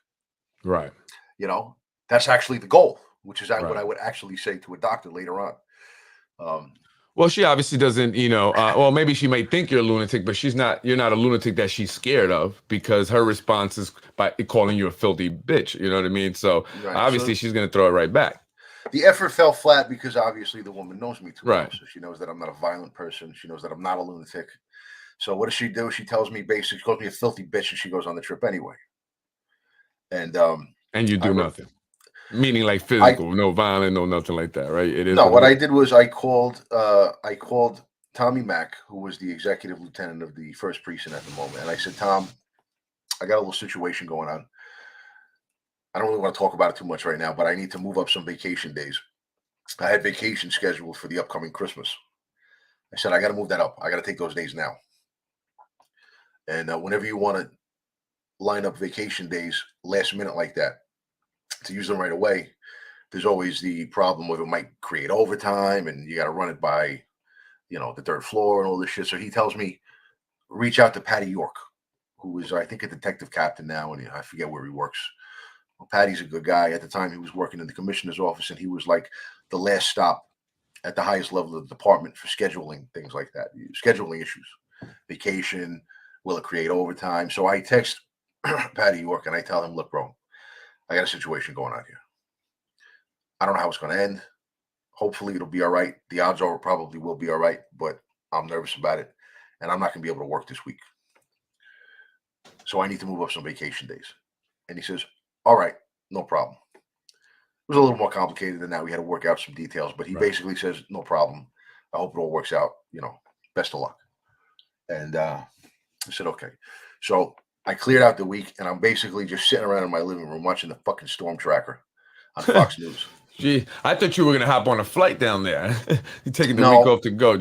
Right. You know, that's actually the goal, which is what Right. I would actually say to a doctor later on. Well, she obviously doesn't, well, maybe she may think you're a lunatic, but you're not a lunatic that she's scared of, because her response is by calling you a filthy bitch. You know what I mean? So Right. obviously she's going to throw it right back. The effort fell flat because obviously the woman knows me too well. Right. So she knows that I'm not a violent person. She knows that I'm not a lunatic. So what does she do? She tells me basically, she calls me a filthy bitch, and she goes on the trip anyway. And you do nothing. Meaning like physical, no violent, no nothing like that, right? It is. No, what I did was I called Tommy Mack, who was the executive lieutenant of the 1st Precinct at the moment, and I said, Tom, I got a little situation going on. I don't really want to talk about it too much right now, but I need to move up some vacation days. I had vacation scheduled for the upcoming Christmas. I said, I got to move that up. I got to take those days now. And whenever you want to line up vacation days last minute like that, to use them right away, there's always the problem of it might create overtime, and you got to run it by, the 3rd floor and all this shit. So he tells me, reach out to Patty York, who is, I think, a detective captain now, and I forget where he works. Well, Patty's a good guy. At the time, he was working in the commissioner's office, and he was like the last stop at the highest level of the department for scheduling things like that, scheduling issues, vacation, will it create overtime? So I text Patty York and I tell him, look, bro, I got a situation going on here. I don't know how it's going to end. Hopefully it'll be all right. The odds are it probably will be all right, but I'm nervous about it, and I'm not going to be able to work this week. So I need to move up some vacation days. And he says, all right, no problem. It was a little more complicated than that. We had to work out some details, but he basically says, no problem. I hope it all works out. Best of luck. And I said, okay. So I cleared out the week, and I'm basically just sitting around in my living room watching the fucking storm tracker on Fox News. Gee, I thought you were gonna hop on a flight down there. You're taking the week off to go.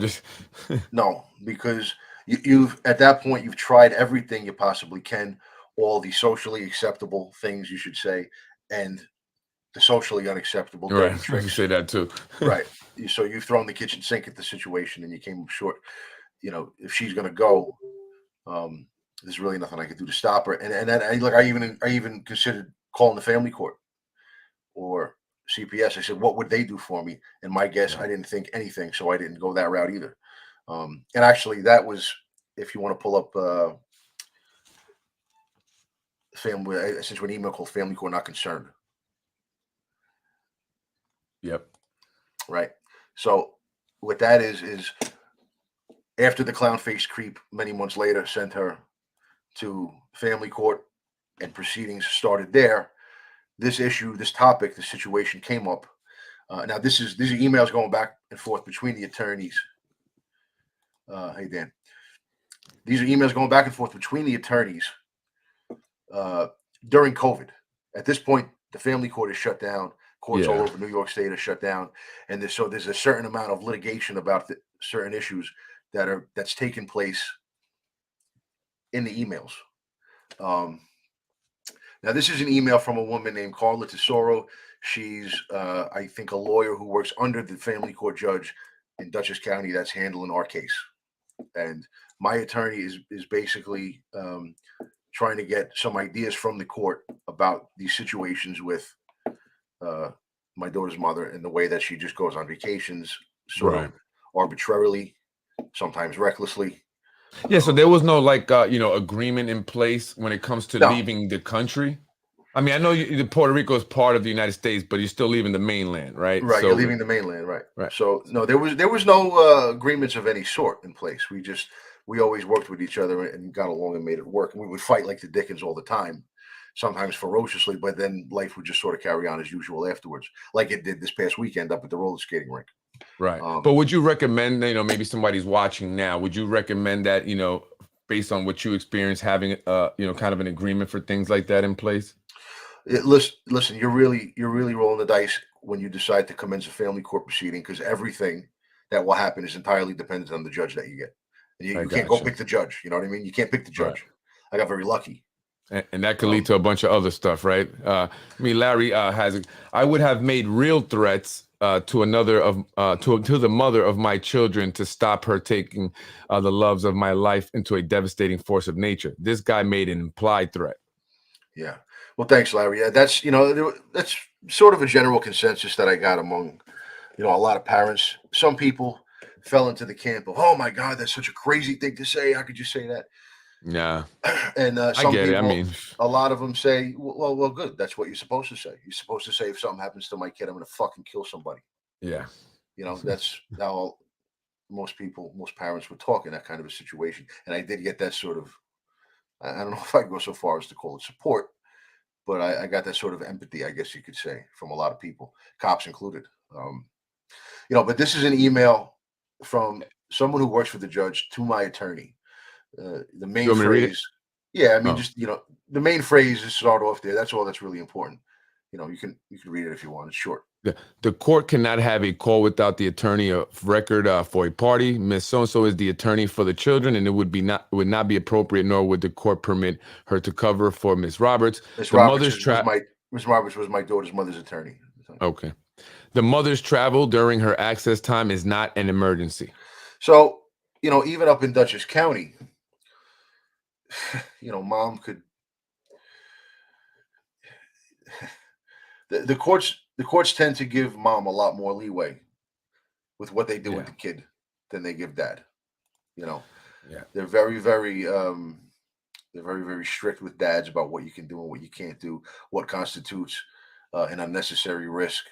No, because you've at that point you've tried everything you possibly can, all the socially acceptable things you should say, and the socially unacceptable dirty tricks. You say that too. Right. So you've thrown the kitchen sink at the situation, and you came up short. If she's gonna go, there's really nothing I could do to stop her. And then I even considered calling the family court or CPS. I said, what would they do for me? And my guess, I didn't think anything, so I didn't go that route either. And actually, that was, if you want to pull up family, I sent you an email called Family Court Not Concerned. Yep. Right. So what that is after the clown face creep many months later sent her to family court and proceedings started there, this topic, the situation came up. Now these are emails going back and forth between the attorneys. Hey, Dan. These are emails going back and forth between the attorneys during COVID. At this point, the family court is shut down. Courts all over New York State are shut down. And there's a certain amount of litigation about certain issues that's taken place in the emails. Now, this is an email from a woman named Carla Tesoro. She's, I think, a lawyer who works under the family court judge in Dutchess County that's handling our case. And my attorney is basically trying to get some ideas from the court about these situations with my daughter's mother and the way that she just goes on vacations sort of arbitrarily, sometimes recklessly. Yeah, so there was no agreement in place when it comes to leaving the country. I mean, I know Puerto Rico is part of the United States, but you're still leaving the mainland, right? Right, so, you're leaving the mainland, right? So no, there was no agreements of any sort in place. We always worked with each other and got along and made it work. And we would fight like the Dickens all the time, sometimes ferociously, but then life would just sort of carry on as usual afterwards, like it did this past weekend up at the roller skating rink. Right. But would you recommend, maybe somebody's watching now, would you recommend that, based on what you experienced, having, kind of an agreement for things like that in place? Listen, you're really rolling the dice when you decide to commence a family court proceeding, because everything that will happen is entirely dependent on the judge that you get. And you can't go pick the judge. You know what I mean? You can't pick the judge. I got very lucky. And that could lead to a bunch of other stuff, right? Larry I would have made real threats to the mother of my children to stop her taking the loves of my life into a devastating force of nature. This guy made an implied threat. Yeah. Well, thanks, Larry. Yeah, that's sort of a general consensus that I got among, a lot of parents. Some people fell into the camp of, oh my God, that's such a crazy thing to say. How could you say that? Yeah, And I some get it. I people, mean, a lot of them say, well, good. That's what you're supposed to say. You're supposed to say, if something happens to my kid, I'm going to fucking kill somebody. yeah. That's how most parents would talk in that kind of a situation. And I did get that sort of, I don't know if I can go so far as to call it support, but I got that sort of empathy, I guess you could say, from a lot of people, cops included. But this is an email from someone who works for the judge to my attorney. The You main want me to read it? phrase, yeah, I mean, Oh. just the main phrase is start off there. That's all that's really important. You can read it if you want. It's short. The court cannot have a call without the attorney of record for a party. Miss So-and-so is the attorney for the children, and it would not be appropriate, nor would the court permit her to cover for Miss Roberts. Miss The Roberts mother's Miss Roberts was my daughter's mother's attorney. Okay. The mother's travel during her access time is not an emergency. So, even up in Dutchess County, mom could. The courts tend to give mom a lot more leeway with what they do with the kid than they give dad. Yeah. They're very, very very strict with dads about what you can do and what you can't do, what constitutes an unnecessary risk.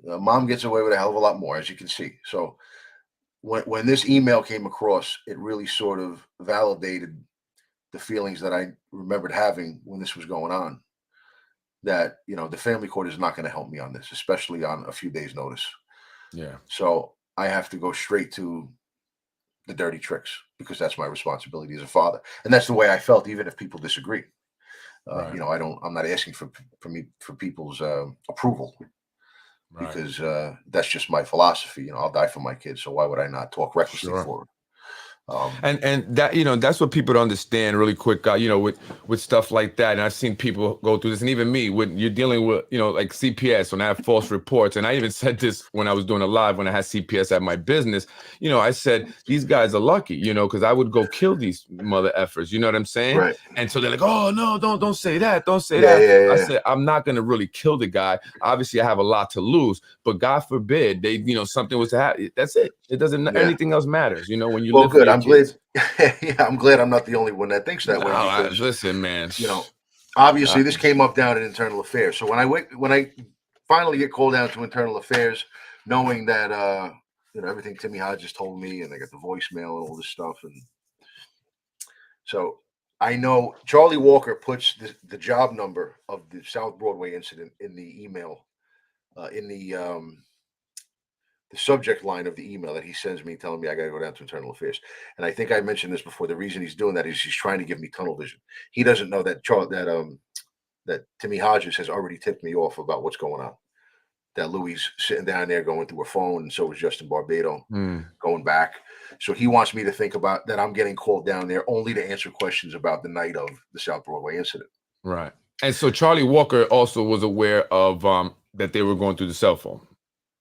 Mom gets away with a hell of a lot more, as you can see. So when this email came across, it really sort of validated the feelings that I remembered having when this was going on. That the family court is not going to help me on this, especially on a few days' notice. Yeah. So I have to go straight to the dirty tricks because that's my responsibility as a father, and that's the way I felt, even if people disagree. Right. I'm not asking for people's approval because that's just my philosophy. I'll die for my kids, so why would I not talk recklessly for them? And that that's what people don't understand really quick, with stuff like that. And I've seen people go through this, and even me, when you're dealing with like CPS, when I have false reports. And I even said this when I was doing a live when I had CPS at my business. I said these guys are lucky, because I would go kill these mother effers. You know what I'm saying? Right. And so they're like, oh no, don't say that, don't say Yeah, that. yeah. I said I'm not gonna really kill the guy. Obviously, I have a lot to lose, but God forbid they something was to happen. That's it. It doesn't. Anything else matters. When you live for your I'm glad. kids. I'm glad I'm not the only one that thinks that way. Because listen, man. Obviously this came up down in internal affairs. So when I finally get called down to internal affairs, knowing that everything Timmy Hodges told me, and I got the voicemail and all this stuff, and so I know Charlie Walker puts the job number of the South Broadway incident in the email, in the subject line of the email that he sends me, telling me I got to go down to internal affairs. And I think I mentioned this before. The reason he's doing that is he's trying to give me tunnel vision. He doesn't know that that Timmy Hodges has already tipped me off about what's going on. That Louis sitting down there going through a phone, and so was Justin Barbado going back. So he wants me to think about that I'm getting called down there only to answer questions about the night of the South Broadway incident. Right. And so Charlie Walker also was aware of that they were going through the cell phone.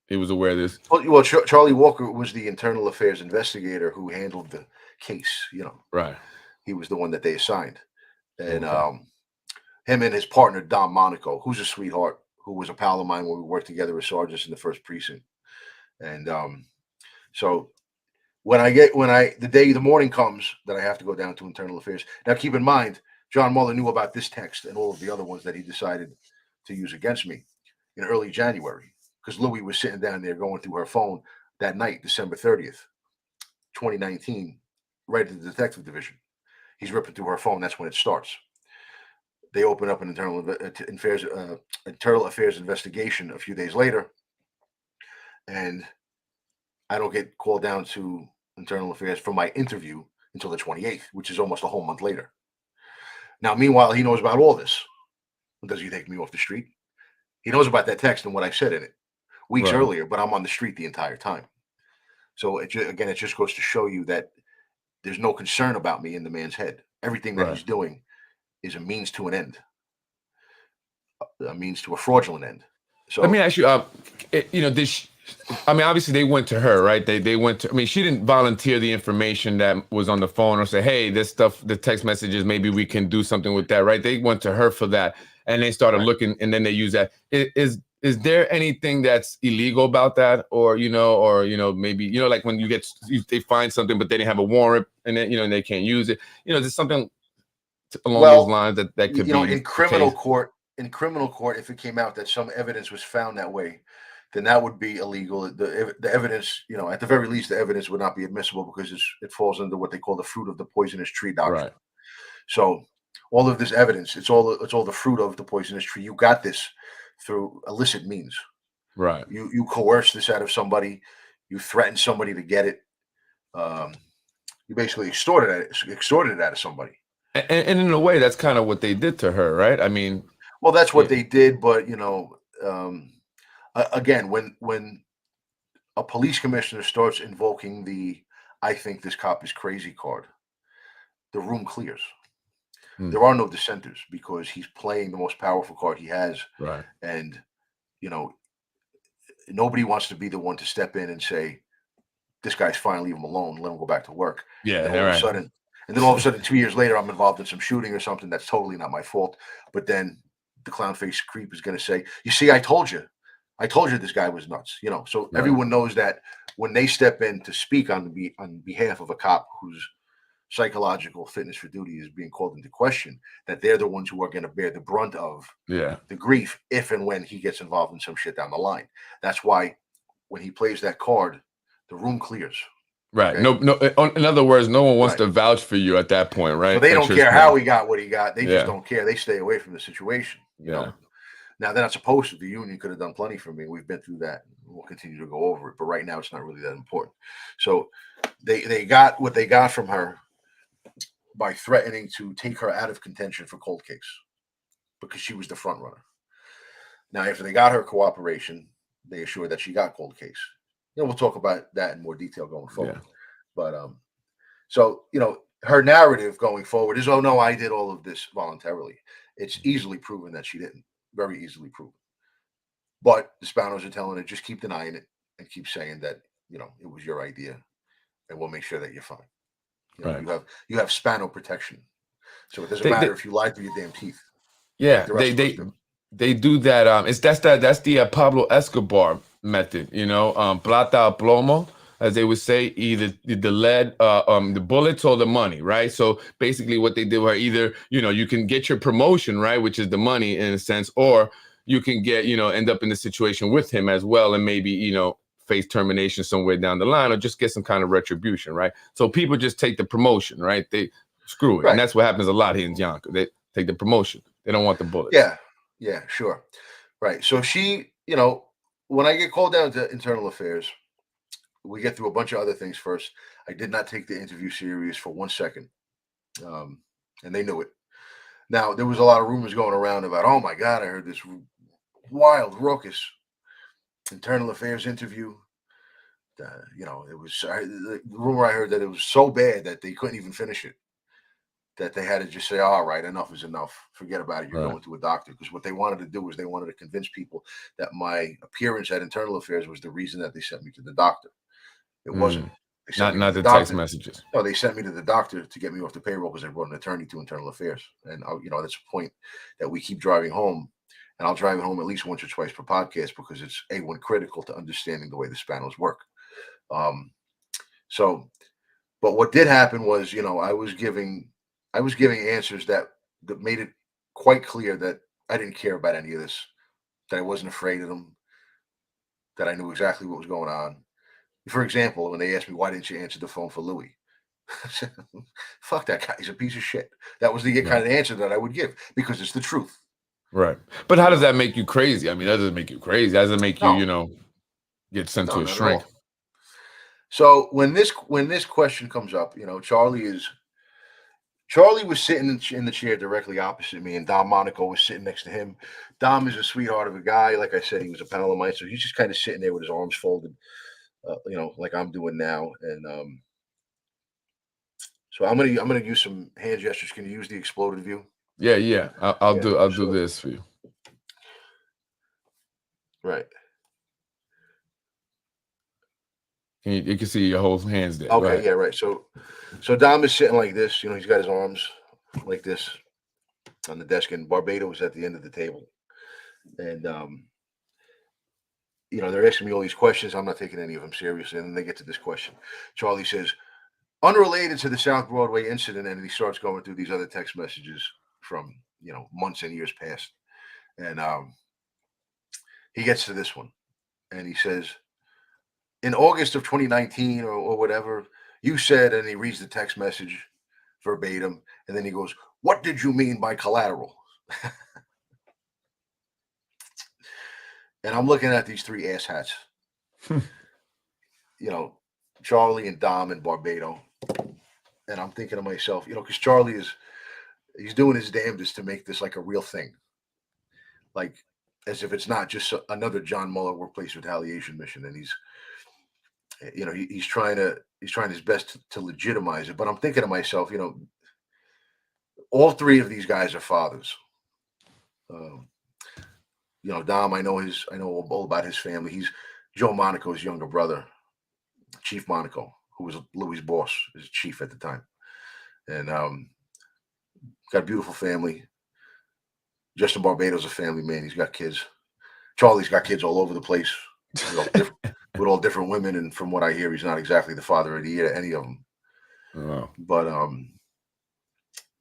He was aware of this. Well, Charlie Walker was the internal affairs investigator who handled the case. Right. He was the one that they assigned, and him and his partner Dom Monaco, who's a sweetheart, who was a pal of mine when we worked together as sergeants in the 1st precinct. And so when the morning comes that I have to go down to internal affairs. Now, keep in mind, John Mueller knew about this text and all of the other ones that he decided to use against me in early January, because Louis was sitting down there going through her phone that night, December 30th, 2019, right at the detective division. He's ripping through her phone. That's when it starts. They open up an internal affairs investigation a few days later, and I don't get called down to internal affairs for my interview until the 28th, which is almost a whole month later. Now, meanwhile, he knows about all this. Does he take me off the street? He knows about that text and what I said in it weeks earlier, but I'm on the street the entire time. So it just goes to show you that there's no concern about me in the man's head. Everything that he's doing is a means to an end, a means to a fraudulent end. Let me So, ask you, I mean, obviously they went to her, right? They went to, I mean, she didn't volunteer the information that was on the phone or say, hey, this stuff, the text messages, maybe we can do something with that, right? They went to her for that and they started right. looking and then they use that. Is there anything that's illegal about that? Or, maybe, like when they find something, but they didn't have a warrant and then, and they can't use it. There's something along those Well, lines that could be in the criminal case. court, if it came out that some evidence was found that way, then that would be illegal. The evidence, at the very least, the evidence would not be admissible because it falls under what they call the fruit of the poisonous tree doctrine. Right. So all of this evidence, it's all the fruit of the poisonous tree. You got this through illicit means. Right. You coerce this out of somebody. You threaten somebody to get it. You basically extorted it out of somebody. And in a way, that's kind of what they did to her, right? I mean, Well, that's yeah, what they did, but again, when a police commissioner starts invoking the "I think this cop is crazy" card, the room clears. hmm, There are no dissenters because he's playing the most powerful card he has, right. and you know nobody wants to be the one to step in and say, "This guy's fine, leave him alone, let him go back to work." And Yeah, then all all of a right. sudden, 2 years later, I'm involved in some shooting or something that's totally not my fault. But then the clown face creep is going to say, "You see, I told you this guy was nuts." So Right. everyone knows that when they step in to speak on behalf of a cop whose psychological fitness for duty is being called into question, that they're the ones who are going to bear the brunt of Yeah. the grief if and when he gets involved in some shit down the line. That's why when he plays that card, the room clears. Right. Okay. No, no. In other words, no one wants Right. to vouch for you at that point, So right? they That don't you're care saying. how he got what he got. They just Yeah. don't care. They stay away from the situation. Yeah. Now they're not supposed to. The union could have done plenty for me. We've been through that. We'll continue to go over it. But right now it's not really that important. So they got what they got from her by threatening to take her out of contention for cold case because she was the front runner. Now, after they got her cooperation, they assured that she got cold case. We'll talk about that in more detail going Yeah. forward. But so her narrative going forward is, "Oh no, I did all of this voluntarily." It's easily proven that she didn't. Very easily proven. But the Spanos are telling her, just keep denying it and keep saying that it was your idea, and we'll make sure that you're fine. Right. You have Spano protection, so it doesn't They, matter they if you lie through your damn teeth, like yeah, the they rest of us they do. they do that. That's the Pablo Escobar method. Plata o plomo, as they would say, either the lead, the bullets or the money, right? So basically, what they do are either you can get your promotion, right, which is the money in a sense, or you can get end up in the situation with him as well, and maybe face termination somewhere down the line, or just get some kind of retribution, right? So people just take the promotion, right? They screw it, and Right? that's what happens a lot here in Yonkers. They take the promotion. They don't want the bullets. Yeah, yeah, sure. Right. So she, when I get called down to internal affairs, we get through a bunch of other things first. I did not take the interview serious for 1 second, and they knew it. Now there was a lot of rumors going around about, "Oh my God, I heard this wild, raucous internal affairs interview." It was the rumor I heard that it was so bad that they couldn't even finish it. That they had to just say, "All right, enough is enough. Forget about it. You're Right. going to a doctor." Because what they wanted to do was they wanted to convince people that my appearance at internal affairs was the reason that they sent me to the doctor. It wasn't. Mm. They sent Not me to not the the text doctor. messages. No, they sent me to the doctor to get me off the payroll because they brought an attorney to internal affairs. And that's a point that we keep driving home. And I'll drive it home at least once or twice per podcast because it's A1 critical to understanding the way the Spanos work. Um, so, but what did happen was, I was giving answers that made it quite clear that I didn't care about any of this, that I wasn't afraid of them, that I knew exactly what was going on. For example, when they asked me, "Why didn't you answer the phone for Louis?" I said, "Fuck that guy. He's a piece of shit." That was the kind Right. of answer that I would give because it's the truth. Right. But how You does know, that make you crazy? I mean, that doesn't make you crazy. That doesn't make you, no, get sent no, to a not at shrink. all. So when this question comes up, Charlie was sitting in the chair directly opposite me, and Dom Monaco was sitting next to him. Dom is a sweetheart of a guy. Like I said, he was a pal of mine, so he's just kind of sitting there with his arms folded, like I'm doing now. And so I'm gonna use some hand gestures. Can you use the exploded view? Yeah. I'll Yeah. do this for you. Right. You can see your whole hands there. Go Okay. ahead. Yeah. Right. So Dom is sitting like this. You know, he's got his arms like this on the desk, and Barbados was at the end of the table, and you know, they're asking me all these questions. I'm not taking any of them seriously, and then they get to this question. Charlie says, unrelated to the South Broadway incident, and he starts going through these other text messages from, you know, months and years past, and he gets to this one, and he says, in August of 2019 or whatever, you said, and he reads the text message verbatim, and then he goes, what did you mean by collateral? And I'm looking at these three asshats, you know, Charlie and Dom and Barbado, and I'm thinking to myself, you know, because Charlie he's doing his damnedest to make this like a real thing, like as if it's not just another John Mueller workplace retaliation mission, and he's, you know, he's trying his best to legitimize it. But I'm thinking to myself, you know, all three of these guys are fathers. Um, you know, Dom, I know all about his family. He's Joe Monaco's younger brother, Chief Monaco, who was Louis' boss, his chief at the time, and got a beautiful family. Justin Barbados a family man. He's got kids. Charlie's got kids all over the place with all different women, and from what I hear, he's not exactly the father of the year to any of them. Wow. But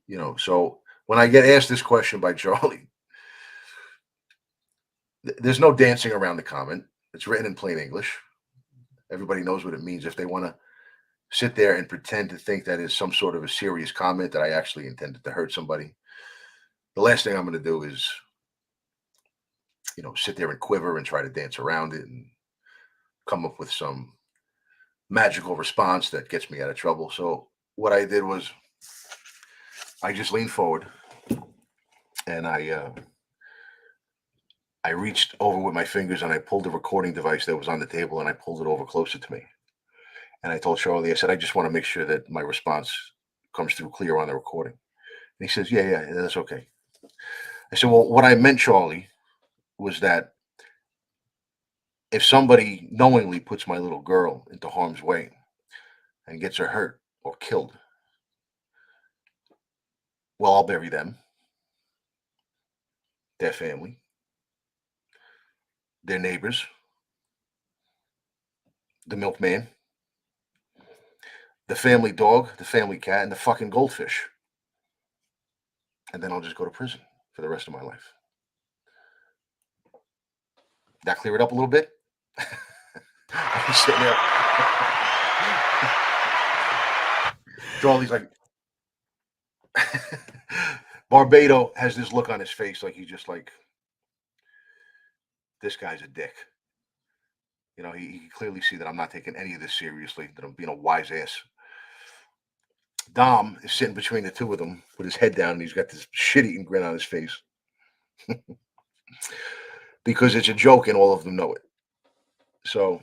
you know, so when I get asked this question by Charlie, there's no dancing around the comment. It's written in plain English. Everybody knows what it means. If they want to sit there and pretend to think that is some sort of a serious comment that I actually intended to hurt somebody, the last thing I'm going to do is, you know, sit there and quiver and try to dance around it and come up with some magical response that gets me out of trouble. So what I did was I just leaned forward and I reached over with my fingers and I pulled the recording device that was on the table and I pulled it over closer to me. And I told Charlie, I said, I just want to make sure that my response comes through clear on the recording. And he says, yeah, that's okay. I said, well, what I meant, Charlie, was that if somebody knowingly puts my little girl into harm's way and gets her hurt or killed, well, I'll bury them, their family, their neighbors, the milkman, the family dog, the family cat, and the fucking goldfish. And then I'll just go to prison for the rest of my life. That clear it up a little bit? I'm sitting there. Charlie's like, Barbado has this look on his face like he's just like, this guy's a dick. You know, he can clearly see that I'm not taking any of this seriously, that I'm being a wise ass. Dom is sitting between the two of them with his head down, and he's got this shit-eating grin on his face. Because it's a joke and all of them know it. So,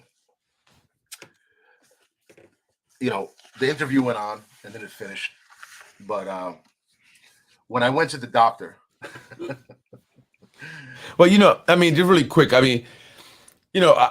you know, the interview went on and then it finished. But when I went to the doctor. Well, you know, I mean, just really quick. I mean, you know,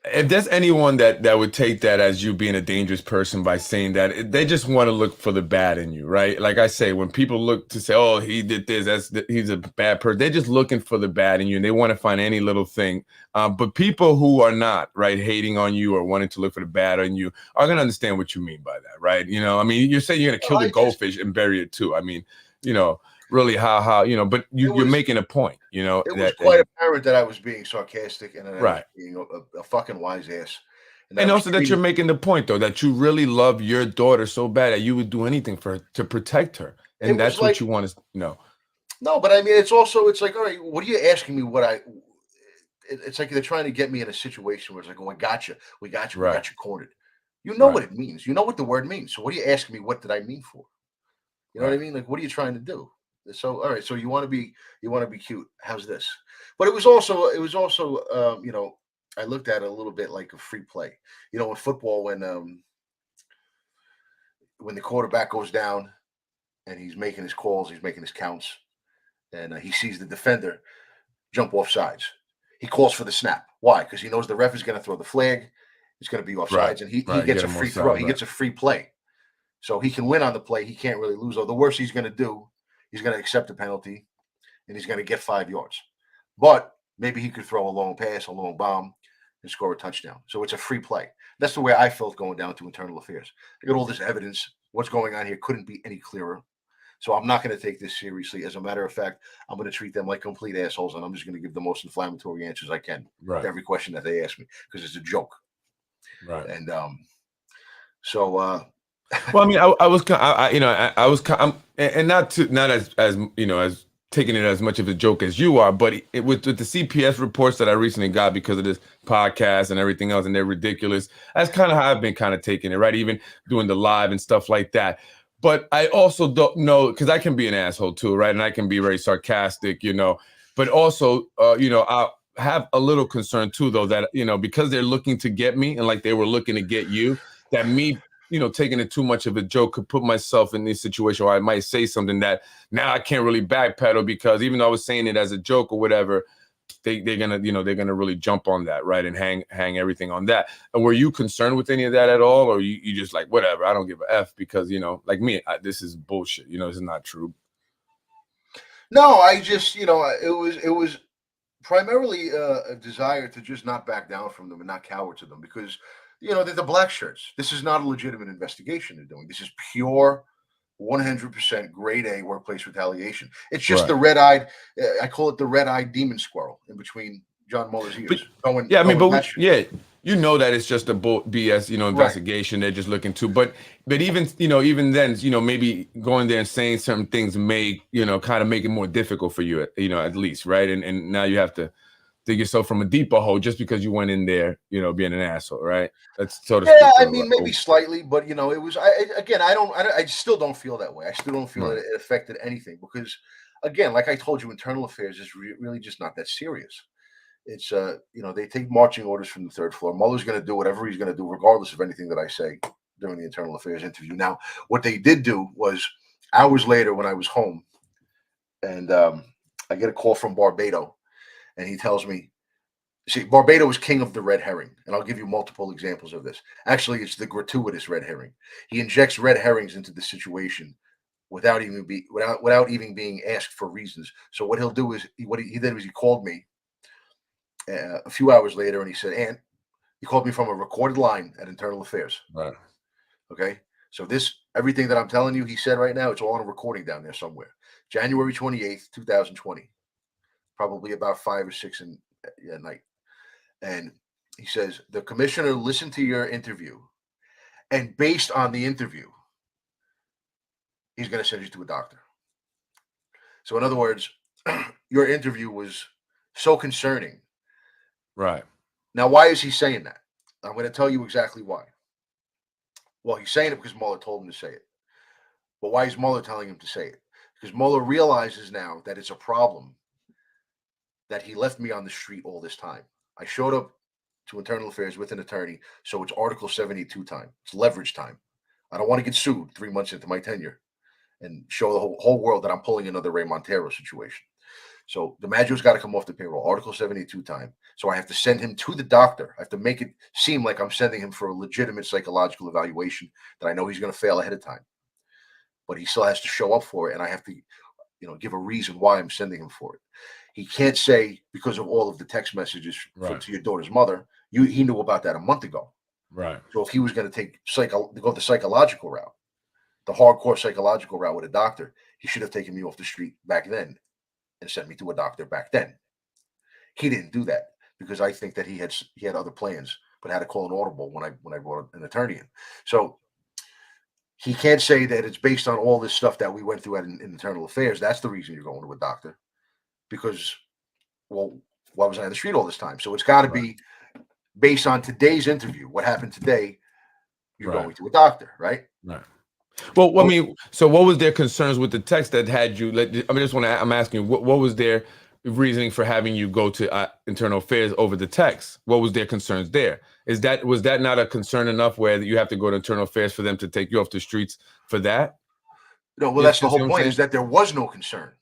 if there's anyone that would take that as you being a dangerous person by saying that, they just want to look for the bad in you, right? Like I say, when people look to say, "Oh, he did this," he's a bad person. They're just looking for the bad in you, and they want to find any little thing. But people who are not right hating on you or wanting to look for the bad in you are gonna understand what you mean by that, right? You know, I mean, you're saying you're gonna kill the goldfish and bury it too. I mean, you know. Really, how you know, but you're making a point, you know. It was quite apparent that I was being sarcastic and that I was being a fucking wise ass. And also that you're making the point, though, that you really love your daughter so bad that you would do anything for her to protect her, and that's what you want to know. No, but I mean, it's like, all right, what are you asking me? It's like they're trying to get me in a situation where it's like, oh, we got you cornered. You know what it means. You know what the word means. So what are you asking me? What did I mean for? You know what I mean? Like, what are you trying to do? So, all right. So you want to be cute. How's this? But it was also, you know, I looked at it a little bit like a free play. You know, in football, when the quarterback goes down and he's making his calls, he's making his counts, and he sees the defender jump off sides. He calls for the snap. Why? Because he knows the ref is going to throw the flag. It's going to be off sides, and he gets a free throw. He gets a free play. So he can win on the play. He can't really lose. Or the worst he's going to do, he's going to accept the penalty, and he's going to get 5 yards. But maybe he could throw a long pass, a long bomb, and score a touchdown. So it's a free play. That's the way I felt going down to internal affairs. I got all this evidence. What's going on here couldn't be any clearer. So I'm not going to take this seriously. As a matter of fact, I'm going to treat them like complete assholes, and I'm just going to give the most inflammatory answers I can to every question that they ask me, because it's a joke. Right. And well, I mean, I was not as you know, as taking it as much of a joke as you are, but with the CPS reports that I recently got because of this podcast and everything else, and they're ridiculous. That's kind of how I've been kind of taking it, right? Even doing the live and stuff like that. But I also don't know, because I can be an asshole too, right? And I can be very sarcastic, you know. But also, I have a little concern too, though, that, because they're looking to get me, and like they were looking to get you, that me, taking it too much of a joke could put myself in this situation where I might say something that now I can't really backpedal, because even though I was saying it as a joke or whatever, they're gonna really jump on that, right, and hang everything on that. And were you concerned with any of that at all, or you just like, whatever, I don't give a F, because like me, this is bullshit, this is not true? No, I just it was primarily a desire to just not back down from them and not cower to them, because they're the black shirts. This is not a legitimate investigation they're doing. This is pure 100% grade A workplace retaliation. It's just the red-eyed, I call it the red-eyed demon squirrel in between John Mueller's ears. That it's just a BS, investigation. Right. They're just looking to, but even then, maybe going there and saying certain things may, kind of make it more difficult for you, at least, right? And now you have to dig yourself from a deeper hole just because you went in there, being an asshole, right? That's so to speak. I mean, maybe slightly, but it was. I still don't feel that way. I still don't feel it affected anything, because, again, like I told you, internal affairs is really just not that serious. It's they take marching orders from the third floor. Mueller's going to do whatever he's going to do, regardless of anything that I say during the internal affairs interview. Now, what they did do was, hours later when I was home, and I get a call from Barbado. And he tells me, see, Barbado is king of the red herring. And I'll give you multiple examples of this. Actually, it's the gratuitous red herring. He injects red herrings into the situation without even being asked for reasons. So what he'll do is, he did was he called me a few hours later, and he said, "Ant," he called me from a recorded line at Internal Affairs. Right. Okay. So everything that I'm telling you, he said right now, it's all on a recording down there somewhere. January 28th, 2020. Probably about 5 or 6 at night. And he says, the commissioner listened to your interview, and based on the interview, he's going to send you to a doctor. So in other words, your interview was so concerning. Right. Now, why is he saying that? I'm going to tell you exactly why. Well, he's saying it because Mueller told him to say it. But why is Mueller telling him to say it? Because Mueller realizes now that it's a problem that he left me on the street all this time. I showed up to internal affairs with an attorney, so it's Article 72 time. It's leverage time. I don't want to get sued 3 months into my tenure and show the whole world that I'm pulling another Ray Montero situation. So DiMaggio's got to come off the payroll, Article 72 time. So I have to send him to the doctor. I have to make it seem like I'm sending him for a legitimate psychological evaluation that I know he's going to fail ahead of time. But he still has to show up for it, and I have to, give a reason why I'm sending him for it. He can't say, because of all of the text messages to your daughter's mother, he knew about that a month ago. Right. So if he was going to go the psychological route, the hardcore psychological route with a doctor, he should have taken me off the street back then and sent me to a doctor back then. He didn't do that, because I think that he had other plans, but had to call an audible when I brought an attorney in. So he can't say that it's based on all this stuff that we went through in internal affairs. That's the reason you're going to a doctor. Because, well, why was I on the street all this time? So it's got to be based on today's interview. What happened today? You're going to a doctor, right? Right. Well, I mean, so what was their concerns with the text that had you? I'm asking you, what was their reasoning for having you go to internal affairs over the text? What was their concerns there? Was that not a concern enough where you have to go to internal affairs for them to take you off the streets for that? No, well, You that's the see whole what I'm point, saying? is that there was no concern.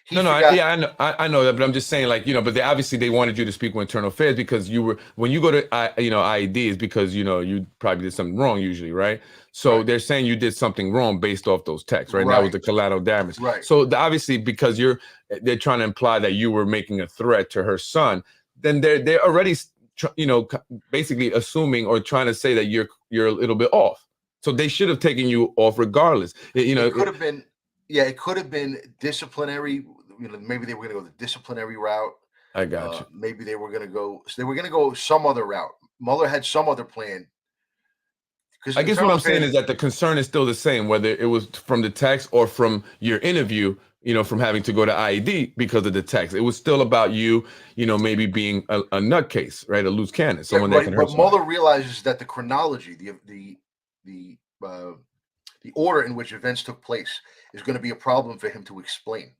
He No, no, forgot. yeah, I know that, but I'm just saying, like, but they obviously they wanted you to speak with internal affairs because you were when you go to IED is because you probably did something wrong usually, right? So Right, they're saying you did something wrong based off those texts, right? And that was right, the collateral damage. right. So obviously because they're trying to imply that you were making a threat to her son, then they're already basically assuming or trying to say that you're a little bit off. So they should have taken you off regardless. It could have been, yeah, it could have been disciplinary. Maybe they were going to go the disciplinary route. I got you. Maybe they were going to go. They were going to go some other route. Mueller had some other plan because I guess what internal I'm saying affairs. is that the concern is still the same, whether it was from the text or from your interview, from having to go to IED because of the text. It was still about you, maybe being a nutcase, right? A loose cannon, Yeah, someone that right. can hurt But somebody. Mueller realizes that the chronology, the order in which events took place, is going to be a problem for him to explain.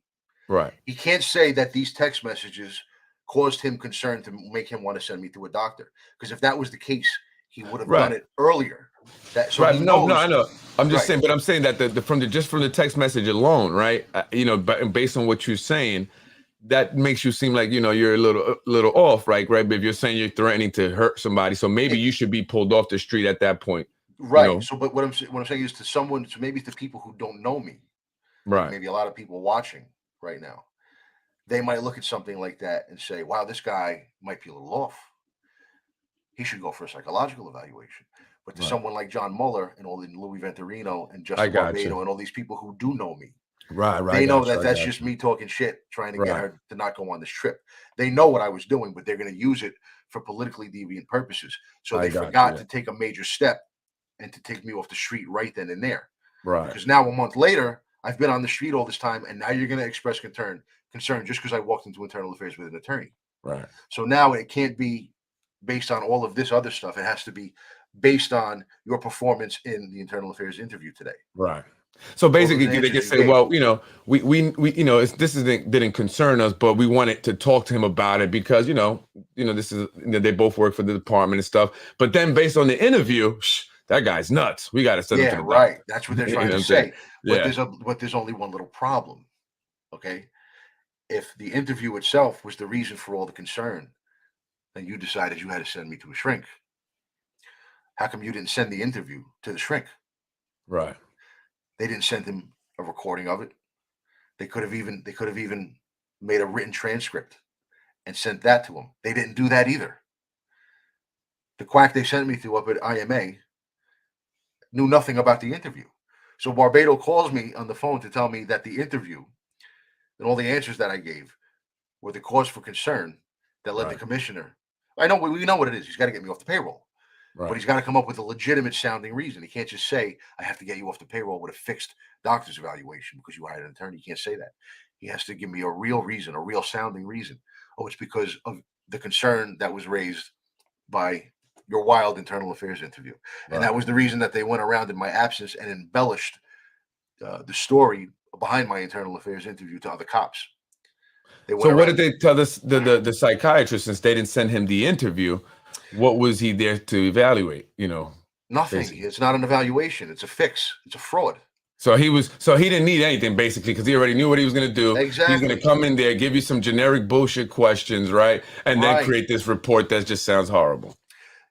Right. He can't say that these text messages caused him concern to make him want to send me to a doctor. Because if that was the case, he would have done Right. it earlier. So Right. he No, no, knows. I know. I'm just Right. saying, but I'm saying that just from the text message alone, right? But based on what you're saying, that makes you seem like you're a little off, right? Right. But if you're saying you're threatening to hurt somebody, so maybe you should be pulled off the street at that point. Right. So, but what I'm saying is to maybe to people who don't know me, like Right. maybe a lot of people watching right now, they might look at something like that and say, "Wow, this guy might be a little off. He should go for a psychological evaluation." But to Right. someone like John Mueller and all the Louis Venturino and I Justin got you. Barbado and all these people who do know me, Right. Right. I they know got that you. I that's got just you. me talking shit, trying to get Right. her to not go on this trip. They know what I was doing, but they're going to use it for politically deviant purposes. So I they got forgot you. to take a major step and to take me off the street right then and there. Right. Because now a month later, I've been on the street all this time, and now you're going to express concern just because I walked into internal affairs with an attorney. Right. So now it can't be based on all of this other stuff. It has to be based on your performance in the internal affairs interview today. Right. So All those basically, they answers can you say, gave. well, this didn't concern us, but we wanted to talk to him about it because, this is, they both work for the department and stuff. But then based on the interview, that guy's nuts. We got to send him to Yeah, the right. doctor. That's what they're You trying know to what I'm saying? say. Yeah. But there's only one little problem. Okay. If the interview itself was the reason for all the concern, then you decided you had to send me to a shrink. How come you didn't send the interview to the shrink? Right. They didn't send him a recording of it. They could have even made a written transcript and sent that to him. They didn't do that either. The quack they sent me to up at IMA knew nothing about the interview. So Barbado calls me on the phone to tell me that the interview and all the answers that I gave were the cause for concern that led the Right. commissioner. I know we know what it is. He's got to get me off the payroll. But Right. he's got to come up with a legitimate sounding reason. He can't just say, I have to get you off the payroll with a fixed doctor's evaluation because you hired an attorney. He can't say that. He has to give me a real reason, a real sounding reason. Oh, it's because of the concern that was raised by your wild internal affairs interview. And that was the reason that they went around in my absence and embellished the story behind my internal affairs interview to other cops. So what did they tell us, the psychiatrist, since they didn't send him the interview? What was he there to evaluate? Nothing. Basically. It's not an evaluation. It's a fix. It's a fraud. So he didn't need anything basically because he already knew what he was going to do. Exactly. He's going to come in there, give you some generic bullshit questions, right? And then create this report that just sounds horrible.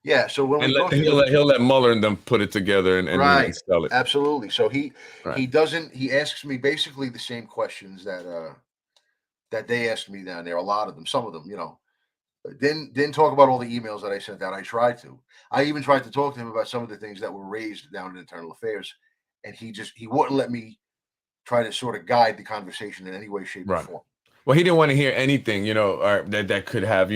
Yeah. So when we go through he'll let Mueller and them put it together and sell it. Absolutely. So he asks me basically the same questions that they asked me down there. A lot of them, some of them, didn't talk about all the emails that I sent out. I tried to. I even tried to talk to him about some of the things that were raised down in internal affairs, and he wouldn't let me try to sort of guide the conversation in any way, shape, or form. Well, he didn't want to hear anything, or that could have,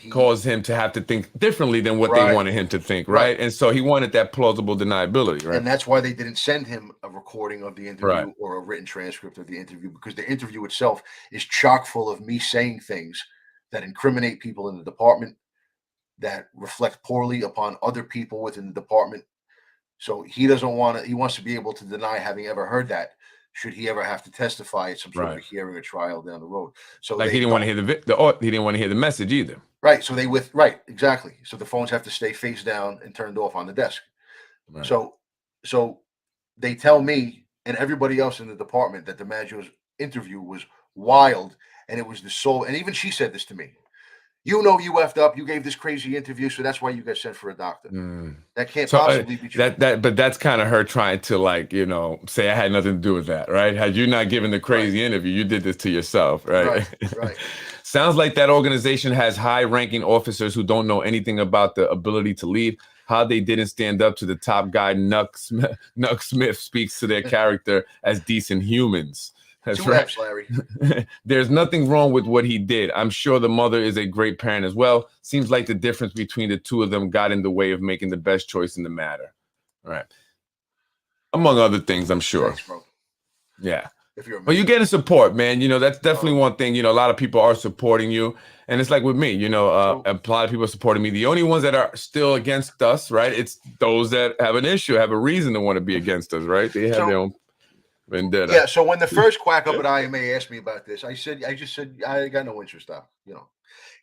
caused him to have to think differently than what they wanted him to think, right? And so he wanted that plausible deniability, right? And that's why they didn't send him a recording of the interview or a written transcript of the interview, because the interview itself is chock full of me saying things that incriminate people in the department, that reflect poorly upon other people within the department. So he wants to be able to deny having ever heard that, should he ever have to testify at some sort of a hearing or trial down the road. So he didn't want to hear he didn't want to hear the message either. Right. So exactly. So the phones have to stay face down and turned off on the desk. Right. So they tell me and everybody else in the department that DiMaggio's interview was wild, and it was the soul. And even she said this to me. You know, you effed up. You gave this crazy interview, so that's why you got sent for a doctor. That can't So possibly be true. but that's kind of her trying to, like, say I had nothing to do with that, right? Had you not given the crazy interview, you did this to yourself, right? Right. Sounds like that organization has high-ranking officers who don't know anything about the ability to lead. How they didn't stand up to the top guy, Nuck Smith, speaks to their character as decent humans. That's Two right. F's, Larry. There's nothing wrong with what he did. I'm sure the mother is a great parent as well. Seems like the difference between the two of them got in the way of making the best choice in the matter. Right. Among other things, I'm sure. Thanks, bro. Yeah. If you're a man. But you're getting support, man. That's definitely one thing. A lot of people are supporting you. And it's like with me, a lot of people are supporting me. The only ones that are still against us, right? It's those that have an issue, have a reason to want to be against us, right? They have their own vendetta. Yeah, so when the first quack up at IMA asked me about this, I just said I got no interest out.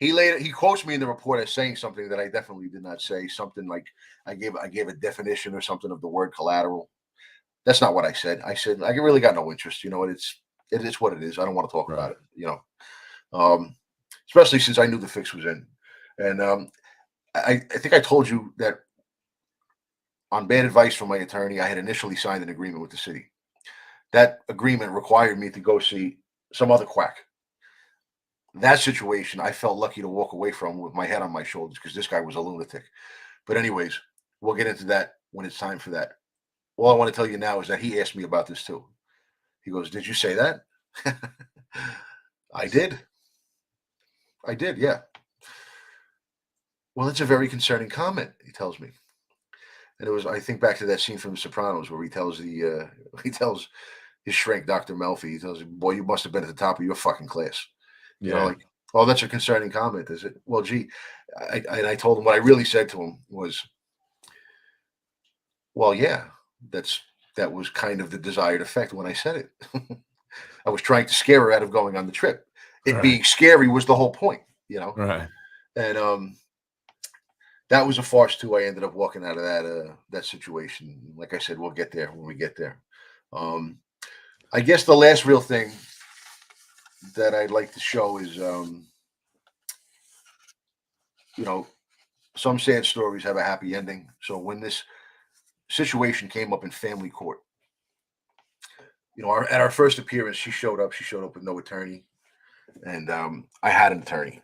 He quotes me in the report as saying something that I definitely did not say. Something like I gave a definition or something of the word collateral. That's not what I said. I said I really got no interest. It is what it is. I don't want to talk about it. Especially since I knew the fix was in, and I think I told you that on bad advice from my attorney, I had initially signed an agreement with the city. That agreement required me to go see some other quack. That situation, I felt lucky to walk away from with my head on my shoulders because this guy was a lunatic. But anyways, we'll get into that when it's time for that. All I want to tell you now is that he asked me about this too. He goes, "Did you say that?" I did. Yeah. Well, it's a very concerning comment, he tells me. And it was, I think back to that scene from The Sopranos where he tells his shrink, Dr. Melfi, he tells him, "Boy, you must have been at the top of your fucking class." Oh, that's a concerning comment, is it? Well, gee, I told him what I really said to him was, well, yeah, that was kind of the desired effect when I said it. I was trying to scare her out of going on the trip. It being scary was the whole point, Right. And that was a farce too. I ended up walking out of that situation. Like I said, we'll get there when we get there. I guess the last real thing that I'd like to show is, some sad stories have a happy ending. So when this situation came up in family court, at our first appearance, she showed up. She showed up with no attorney, and I had an attorney,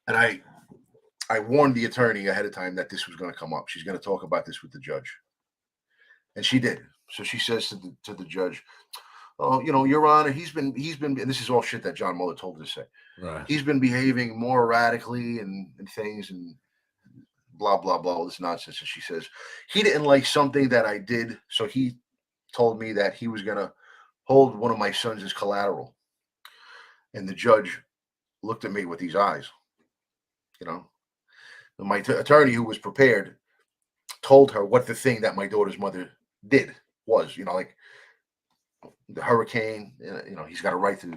and I warned the attorney ahead of time that this was going to come up. She's going to talk about this with the judge, and she did. So she says to the judge, "Oh, Your Honor, he's been, and this is all shit that John Mueller told her to say. Right. He's been behaving more erratically and things and blah, blah, blah, all this nonsense." And she says, "He didn't like something that I did. So he told me that he was going to hold one of my sons as collateral." And the judge looked at me with these eyes, And my attorney, who was prepared, told her what the thing that my daughter's mother did was, like the hurricane, he's got a right to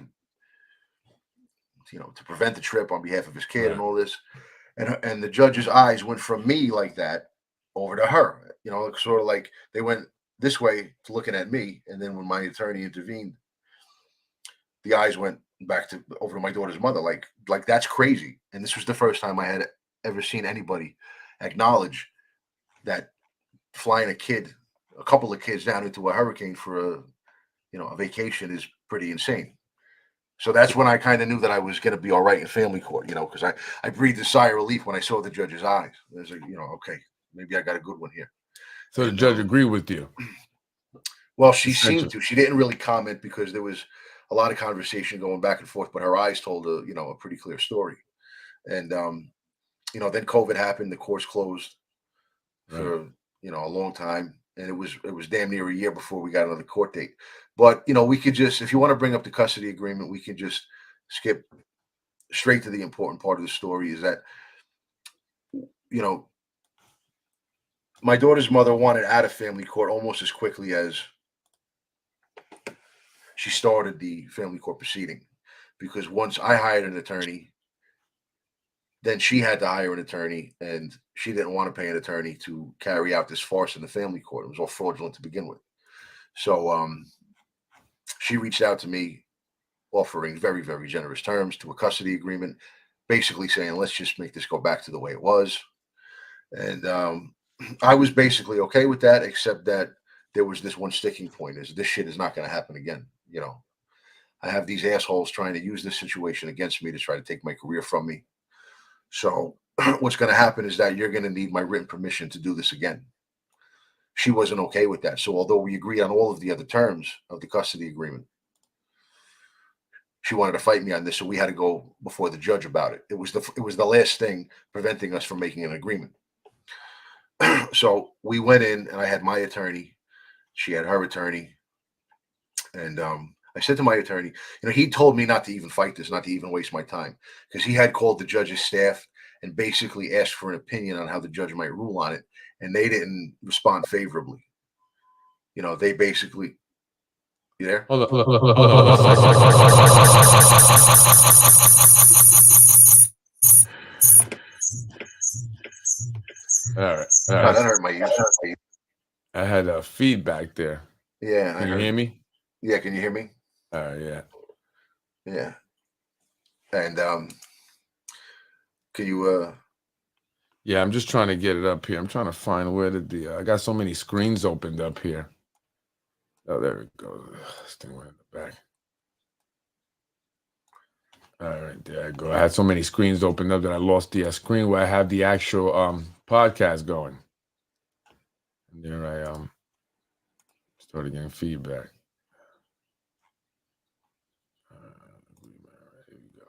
prevent the trip on behalf of his kid and all this. And the judge's eyes went from me like that over to her, sort of like they went this way to looking at me. And then when my attorney intervened, the eyes went back over to my daughter's mother. Like that's crazy. And this was the first time I had ever seen anybody acknowledge that flying a couple of kids down into a hurricane for a vacation is pretty insane. So that's when I kind of knew that I was going to be all right in family court, because I breathed a sigh of relief when I saw the judge's eyes. I was like, okay, maybe I got a good one here. So the judge agreed with you? Well, she seemed to. She didn't really comment because there was a lot of conversation going back and forth, but her eyes told a pretty clear story. And then COVID happened. The courts closed for a long time, and it was damn near a year before we got another court date. But we could just, if you want to bring up the custody agreement, we can just skip straight to the important part of the story. Is that my daughter's mother wanted out of family court almost as quickly as she started the family court proceeding, because once I hired an attorney, then she had to hire an attorney, and she didn't want to pay an attorney to carry out this farce in the family court. It was all fraudulent to begin with. So she reached out to me offering very, very generous terms to a custody agreement, basically saying, let's just make this go back to the way it was. And I was basically okay with that, except that there was this one sticking point: is this shit is not going to happen again. I have these assholes trying to use this situation against me to try to take my career from me. So what's going to happen is that you're going to need my written permission to do this again. She wasn't okay with that. So although we agreed on all of the other terms of the custody agreement, she wanted to fight me on this. So we had to go before the judge about it. It was the last thing preventing us from making an agreement. So we went in, and I had my attorney. She had her attorney. And I said to my attorney, he told me not to even fight this, not to even waste my time, because he had called the judge's staff and basically asked for an opinion on how the judge might rule on it. And they didn't respond favorably. They basically, you there? Hold on. All right. No, that hurt my ears. I had a feedback there. Yeah. Can you hear me? Yeah. Can you hear me? All right. Yeah. Yeah. And can you? Yeah, I'm just trying to get it up here. I'm trying to find where I got so many screens opened up here. Oh, there it goes. This thing went in the back. All right, there I go. I had so many screens opened up that I lost the screen where I have the actual podcast going. And there I started getting feedback. Here we go.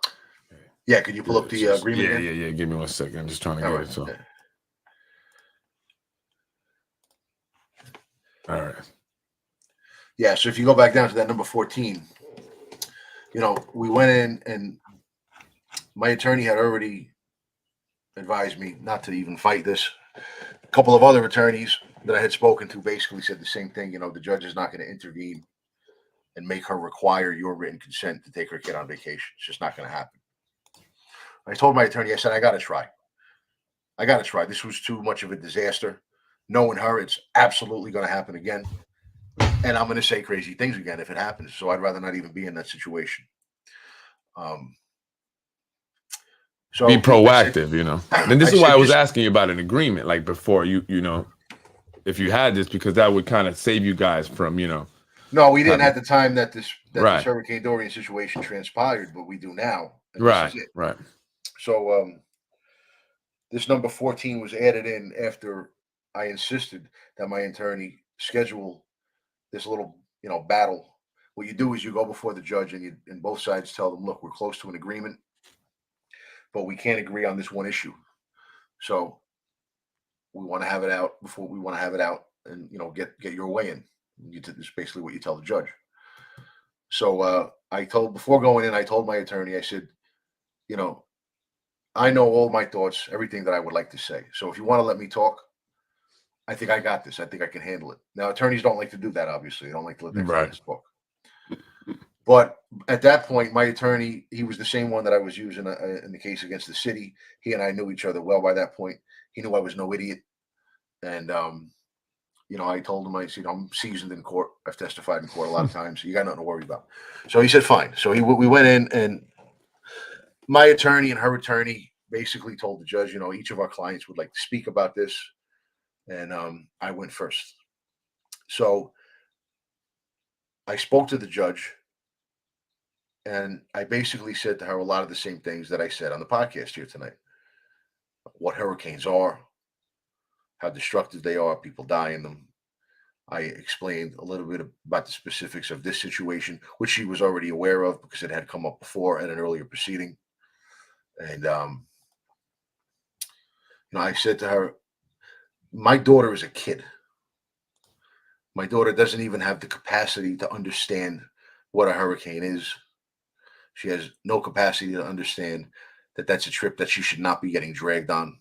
Okay. Yeah, can you pull up the agreement? Yeah. Give me 1 second. I'm just trying to get it. So, all right. Yeah, so if you go back down to that number 14, we went in, and my attorney had already advised me not to even fight this. A couple of other attorneys that I had spoken to basically said the same thing. The judge is not going to intervene and make her require your written consent to take her kid on vacation. It's just not going to happen. I told my attorney, I said, I got to try. This was too much of a disaster. Knowing her, it's absolutely going to happen again. And I'm going to say crazy things again if it happens. So I'd rather not even be in that situation. So be proactive, And this is why I was asking you about an agreement, like before if you had this, because that would kind of save you guys from, No, we didn't at the time that this Hurricane Dorian situation transpired, but we do now. Right. So this number 14 was added in after I insisted that my attorney schedule this little, battle. What you do is you go before the judge, and both sides tell them, look, we're close to an agreement, but we can't agree on this one issue. So we want to have it out before we want to have it out, and get your way in. This is basically what you tell the judge. So before going in, I told my attorney, I said, I know all my thoughts, everything that I would like to say. So if you want to let me talk, I think I got this. I think I can handle it. Now, attorneys don't like to do that, obviously. They don't like to let their clients talk. But at that point, my attorney, he was the same one that I was using in the case against the city. He and I knew each other well by that point. He knew I was no idiot. And, I told him, I said, I'm seasoned in court. I've testified in court a lot of times. So you got nothing to worry about. So he said, fine. So we went in, and my attorney and her attorney basically told the judge, each of our clients would like to speak about this. And I went first. So I spoke to the judge, and I basically said to her a lot of the same things that I said on the podcast here tonight. What hurricanes are, how destructive they are, people die in them. I explained a little bit about the specifics of this situation, which she was already aware of because it had come up before at an earlier proceeding. And, I said to her, my daughter is a kid. My daughter doesn't even have the capacity to understand what a hurricane is. She has no capacity to understand that that's a trip that she should not be getting dragged on.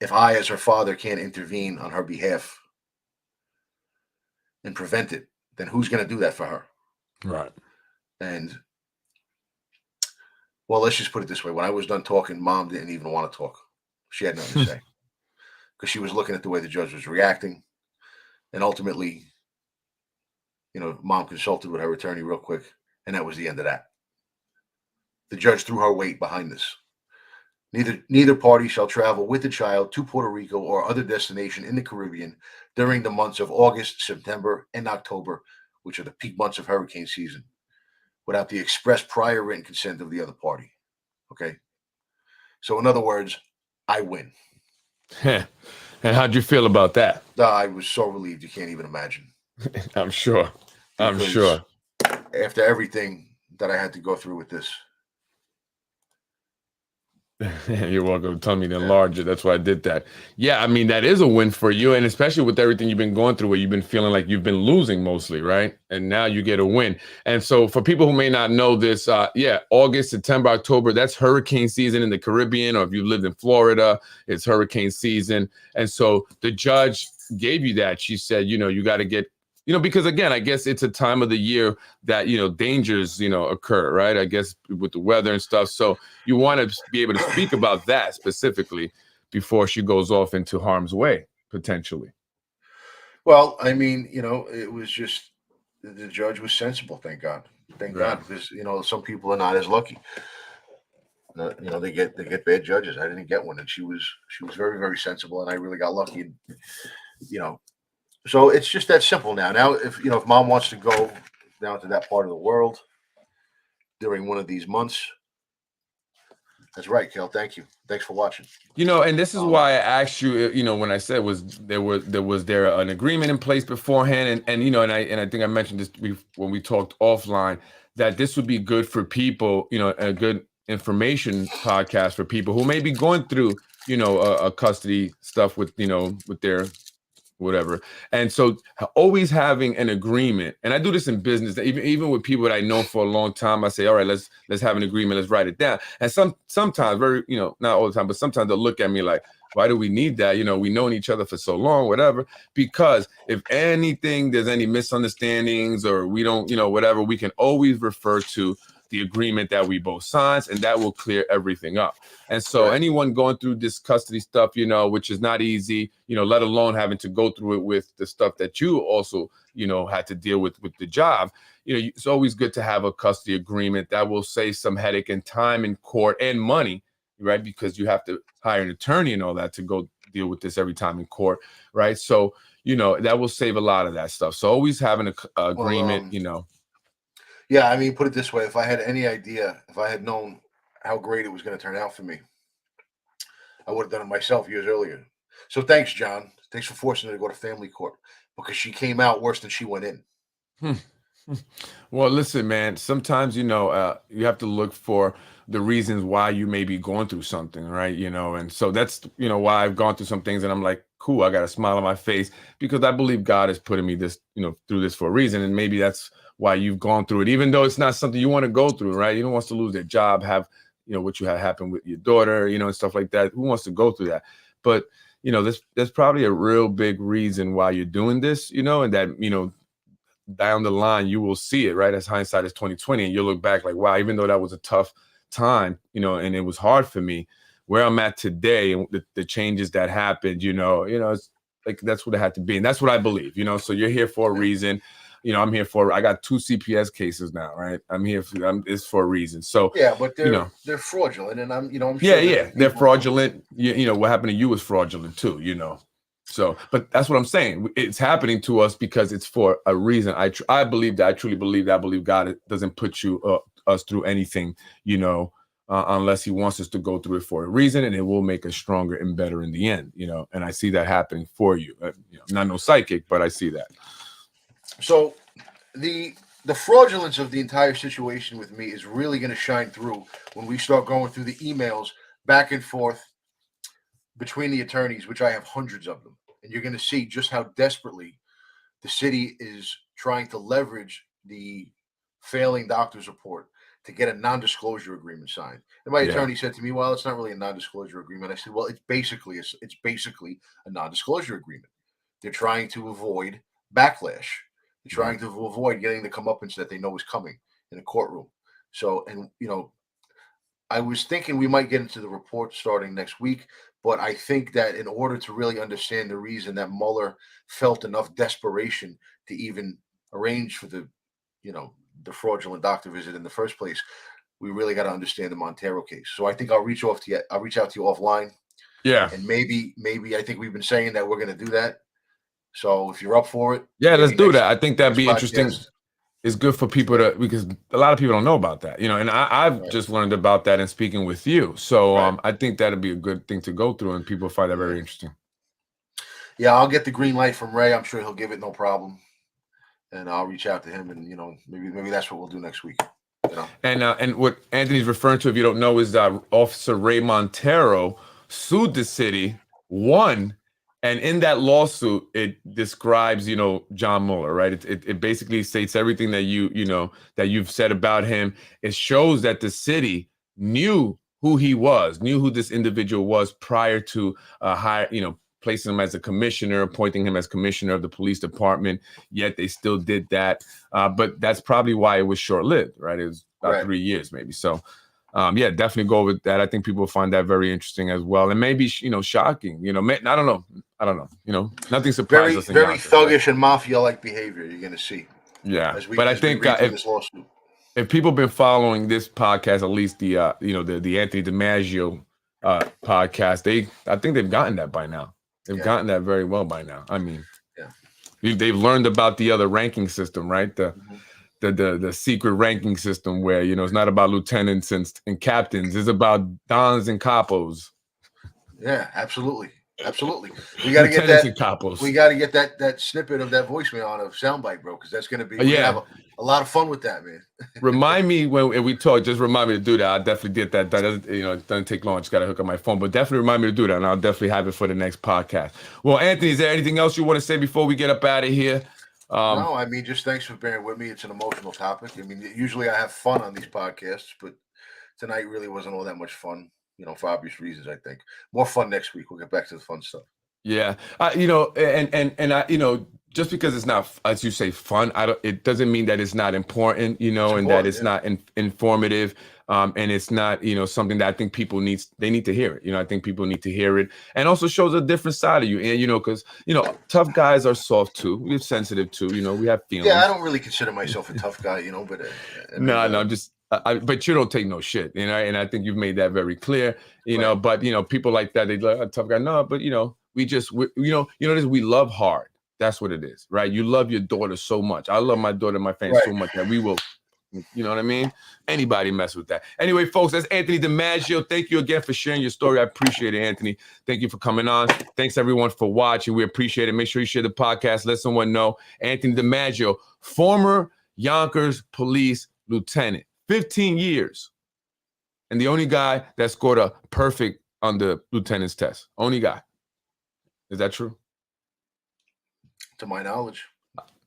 If I, as her father, can't intervene on her behalf and prevent it, then who's going to do that for her? Right. And, well, let's just put it this way. When I was done talking, Mom didn't even want to talk. She had nothing to say because she was looking at the way the judge was reacting. And ultimately, Mom consulted with her attorney real quick, and that was the end of that. The judge threw her weight behind this. Neither party shall travel with the child to Puerto Rico or other destination in the Caribbean during the months of August, September, and October, which are the peak months of hurricane season, without the express prior written consent of the other party. Okay? So in other words, I win. And how'd you feel about that? I was so relieved you can't even imagine. I'm sure. I'm Because sure. after everything that I had to go through with this. You're welcome. Telling me to enlarge it. That's why I did that. Yeah, I mean, that is a win for you. And especially with everything you've been going through, where you've been feeling like you've been losing mostly, right? And now you get a win. And so for people who may not know this, August, September, October, that's hurricane season in the Caribbean, or if you lived in Florida, it's hurricane season. And so the judge gave you that. She said, you got to get, because again, I guess it's a time of the year that, dangers, occur, right? I guess with the weather and stuff. So you want to be able to speak about that specifically before she goes off into harm's way, potentially. Well, I mean, it was just the judge was sensible. Thank God. Thank Right. God, because some people are not as lucky. They get bad judges. I didn't get one, and she was very, very sensible, and I really got lucky. And, so it's just that simple now. Now, if Mom wants to go down to that part of the world during one of these months, that's right, Kel. Thank you. Thanks for watching. And this is why I asked you, when I said was there an agreement in place beforehand, and I think I mentioned this when we talked offline, that this would be good for people, a good information podcast for people who may be going through, a custody stuff with their whatever. And so always having an agreement, and I do this in business, even with people that I know for a long time, I say, all right, let's have an agreement, let's write it down. And sometimes very, not all the time, but sometimes they'll look at me like, why do we need that? We've known each other for so long, whatever. Because if anything, there's any misunderstandings or we don't, whatever, we can always refer to the agreement that we both signed, and that will clear everything up. And so anyone going through this custody stuff, which is not easy, let alone having to go through it with the stuff that you also, had to deal with the job, it's always good to have a custody agreement that will save some headache and time in court and money, right? Because you have to hire an attorney and all that to go deal with this every time in court, right? So, that will save a lot of that stuff. So always having an agreement, Yeah, I mean, put it this way. If I had any idea, if I had known how great it was going to turn out for me, I would have done it myself years earlier. So thanks, John. Thanks for forcing her to go to family court, because she came out worse than she went in. Well, listen, man, sometimes, you have to look for the reasons why you may be going through something, right? And so that's, why I've gone through some things and I'm like, cool, I got a smile on my face because I believe God is putting me this, through this for a reason. And maybe that's why you've gone through it, even though it's not something you want to go through, right? You don't want to lose their job, have, what you had happen with your daughter, and stuff like that. Who wants to go through that? But, there's probably a real big reason why you're doing this, and that, down the line, you will see it, right? As hindsight is 2020, and you'll look back like, wow, even though that was a tough time, and it was hard for me, where I'm at today and the changes that happened, it's like, that's what it had to be. And that's what I believe, so you're here for a reason. I'm here I got 2 CPS cases now, right? I'm here it's for a reason. So yeah, but they're fraudulent, and I'm sure they're fraudulent. What happened to you was fraudulent too, So, but that's what I'm saying. It's happening to us because it's for a reason. I believe that. I truly believe that. I believe God doesn't put us through anything, unless He wants us to go through it for a reason, and it will make us stronger and better in the end. And I see that happening for you. I'm not no psychic, but I see that. So, the fraudulence of the entire situation with me is really going to shine through when we start going through the emails back and forth between the attorneys, which I have hundreds of them. And you're going to see just how desperately the city is trying to leverage the failing doctor's report to get a non-disclosure agreement signed. And my attorney said to me, well, it's not really a non-disclosure agreement. I said, well, it's basically a non-disclosure agreement. They're trying to avoid backlash. They're trying to avoid getting the comeuppance that they know is coming in a courtroom. So, and I was thinking we might get into the report starting next week, but I think that in order to really understand the reason that Mueller felt enough desperation to even arrange for the fraudulent doctor visit in the first place, we really got to understand the Montero case. So I think I'll reach out to you offline, Yeah. and maybe I think we've been saying that we're going to do that. So if you're up for it, Yeah, let's do next, that. I think that'd be interesting. podcast. It's good for people to, because a lot of people don't know about that, and I've Right. just learned about that in speaking with you. So Right. I think that'd be a good thing to go through, and people find that very interesting. Yeah, I'll get the green light from Ray. I'm sure he'll give it no problem, and I'll reach out to him, and maybe that's what we'll do next week. And what Anthony's referring to, if you don't know, is Officer Ray Montero sued the city, won, and in that lawsuit, it describes, John Mueller, right? It basically states everything that that you've said about him. It shows that the city knew who he was, knew who this individual was prior to placing him as a commissioner, appointing him as commissioner of the police department. Yet they still did that, but that's probably why it was short-lived, right? It was about 3 years, maybe. So. Yeah, definitely go with that. I think people find that very interesting as well, and maybe shocking. I don't know. Nothing surprises us. Very thuggish and mafia-like behavior. You're going to see. Yeah, but I think if people have been following this podcast, at least the Anthony DiMaggio podcast, I think they've gotten that by now. They've gotten that very well by now. I mean, they've learned about the other ranking system, right? The secret ranking system where it's not about lieutenants and captains, it's about dons and capos. Yeah, absolutely. We got to get that. Capos. We got to get that snippet of that voicemail on a soundbite, bro, because that's going to be have a lot of fun with that, man. Remind me when we talk. Just remind me to do that. I'll definitely get that. It doesn't take long. Just got to hook up my phone, but definitely remind me to do that, and I'll definitely have it for the next podcast. Well, Anthony, is there anything else you want to say before we get up out of here? No, I mean, just thanks for bearing with me. It's an emotional topic. I mean, usually I have fun on these podcasts, but tonight really wasn't all that much fun, for obvious reasons, I think. More fun next week. We'll get back to the fun stuff. Yeah. And just because it's not, as you say, fun, it doesn't mean that it's not important, that it's not informative. And it's not, something that I think people need to hear it. I think people need to hear it, and also shows a different side of you. And, because, tough guys are soft too. We're sensitive too. We have feelings. Yeah, I don't really consider myself a tough guy, but. No, I'm just, but you don't take no shit, and I think you've made that very clear, Right. But, people like that, they like a tough guy. No, but, we love hard. That's what it is, right? You love your daughter so much. I love my daughter and my family so much that we will. You know what I mean? Anybody mess with that. Anyway, folks, that's Anthony DiMaggio. Thank you again for sharing your story. I appreciate it, Anthony. Thank you for coming on. Thanks, everyone, for watching. We appreciate it. Make sure you share the podcast. Let someone know. Anthony DiMaggio, former Yonkers police lieutenant, 15 years. And the only guy that scored a perfect on the lieutenant's test. Only guy. Is that true? To my knowledge.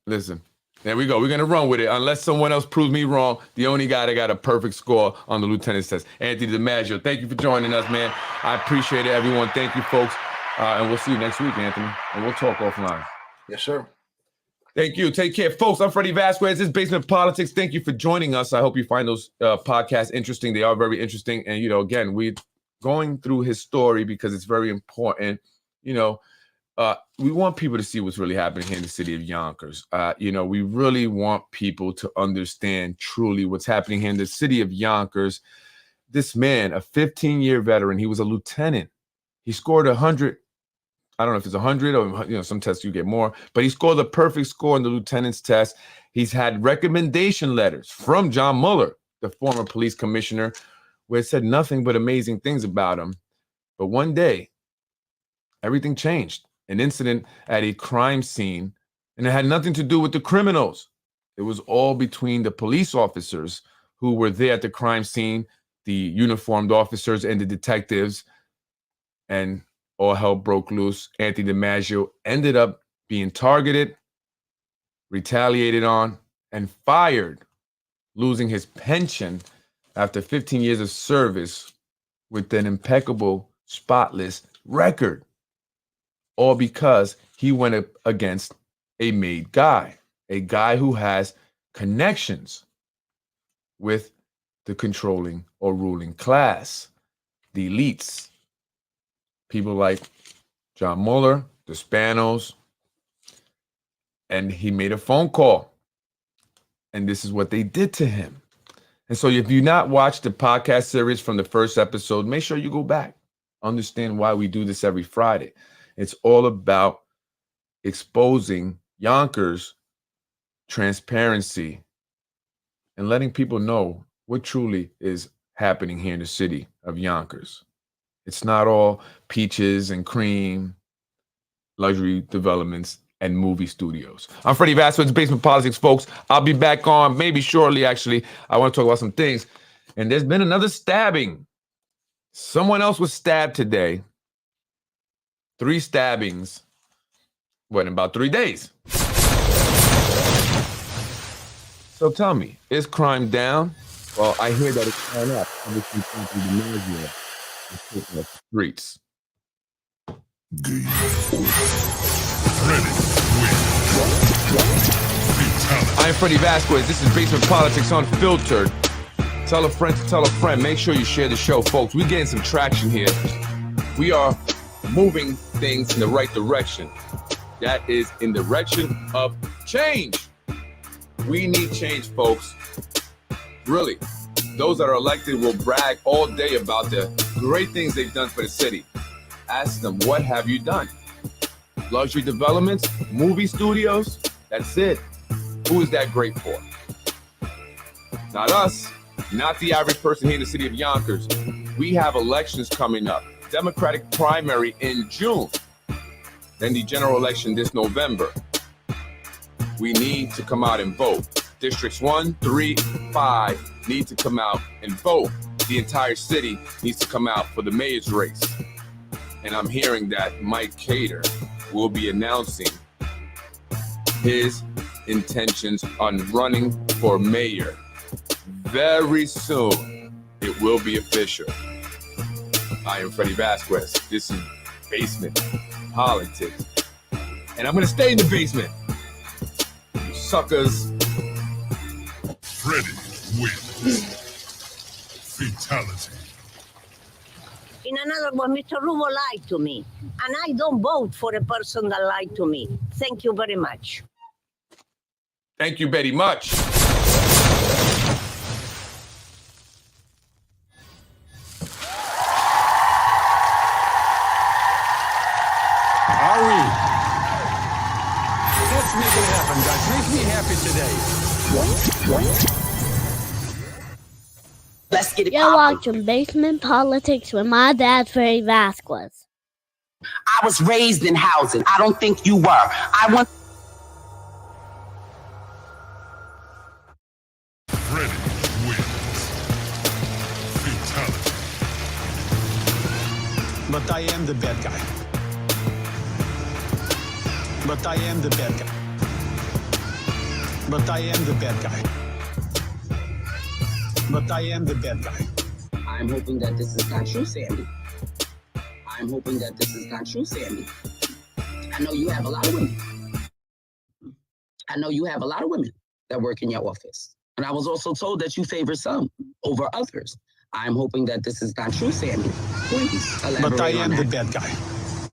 Listen. There we go. We're going to run with it. Unless someone else proves me wrong, the only guy that got a perfect score on the lieutenant's test, Anthony DiMaggio. Thank you for joining us, man. I appreciate it, everyone. Thank you, folks. And we'll see you next week, Anthony. And we'll talk offline. Yes, sir. Thank you. Take care, folks. I'm Freddy Vazquez. This is Basement Politics. Thank you for joining us. I hope you find those podcasts interesting. They are very interesting. And, again, we're going through his story because it's very important. We want people to see what's really happening here in the city of Yonkers. We really want people to understand truly what's happening here in the city of Yonkers. This man, a 15-year veteran, he was a lieutenant. He scored 100. I don't know if it's 100 or, some tests you get more, but he scored the perfect score in the lieutenant's test. He's had recommendation letters from John Mueller, the former police commissioner, where it said nothing but amazing things about him. But one day, everything changed. An incident at a crime scene, and it had nothing to do with the criminals. It was all between the police officers who were there at the crime scene, the uniformed officers and the detectives, and all hell broke loose. Anthony DiMaggio ended up being targeted, retaliated on, and fired, losing his pension after 15 years of service with an impeccable, spotless record. All because he went up against a made guy, a guy who has connections with the controlling or ruling class, the elites, people like John Mueller, the Spanos, and he made a phone call, and this is what they did to him. And so if you not watched the podcast series from the first episode, make sure you go back. Understand why we do this every Friday. It's all about exposing Yonkers transparency and letting people know what truly is happening here in the city of Yonkers. It's not all peaches and cream, luxury developments, and movie studios. I'm Freddy Vazquez, Basement Politics, folks. I'll be back on maybe shortly, actually. I want to talk about some things. And there's been another stabbing. Someone else was stabbed today. 3 stabbings, in about 3 days. So tell me, is crime down? Well, I hear that it's gone up. Obviously, through DiMaggio is taking up the streets. I'm Freddy Vazquez. This is Basement Politics Unfiltered. Tell a friend to tell a friend. Make sure you share the show, folks. We're getting some traction here. We are moving things in the right direction. That is in the direction of change. We need change, folks. Really. Those that are elected will brag all day about the great things they've done for the city. Ask them, what have you done? Luxury developments, movie studios, that's it. Who is that great for? Not us, not the average person here in the city of Yonkers. We have elections coming up. Democratic primary in June. Then the general election this November. We need to come out and vote. Districts 1, 3, 5 need to come out and vote. The entire city needs to come out for the mayor's race. And I'm hearing that Mike Cater will be announcing his intentions on running for mayor. Very soon, it will be official. I am Freddy Vazquez. This is Basement Politics. And I'm going to stay in the basement. You suckers. Freddy wins. Fatality. In another one, Mr. Rubo lied to me. And I don't vote for a person that lied to me. Thank you very much. Thank you very much. Are we? Let's make it happen, guys. Make me happy today. Let's get it You're poppin'. watching Basement Politics with my dad, Freddy Vazquez. I was raised in housing. I don't think you were. I want. Freddy wins. Fatality. But I am the bad guy. But I am the bad guy. But I am the bad guy. But I am the bad guy. I'm hoping that this is not true, Sandy. I'm hoping that this is not true, Sandy. I know you have a lot of women. I know you have a lot of women that work in your office. And I was also told that you favor some over others. I'm hoping that this is not true, Sandy. Please elaborate But I on am the that. bad guy.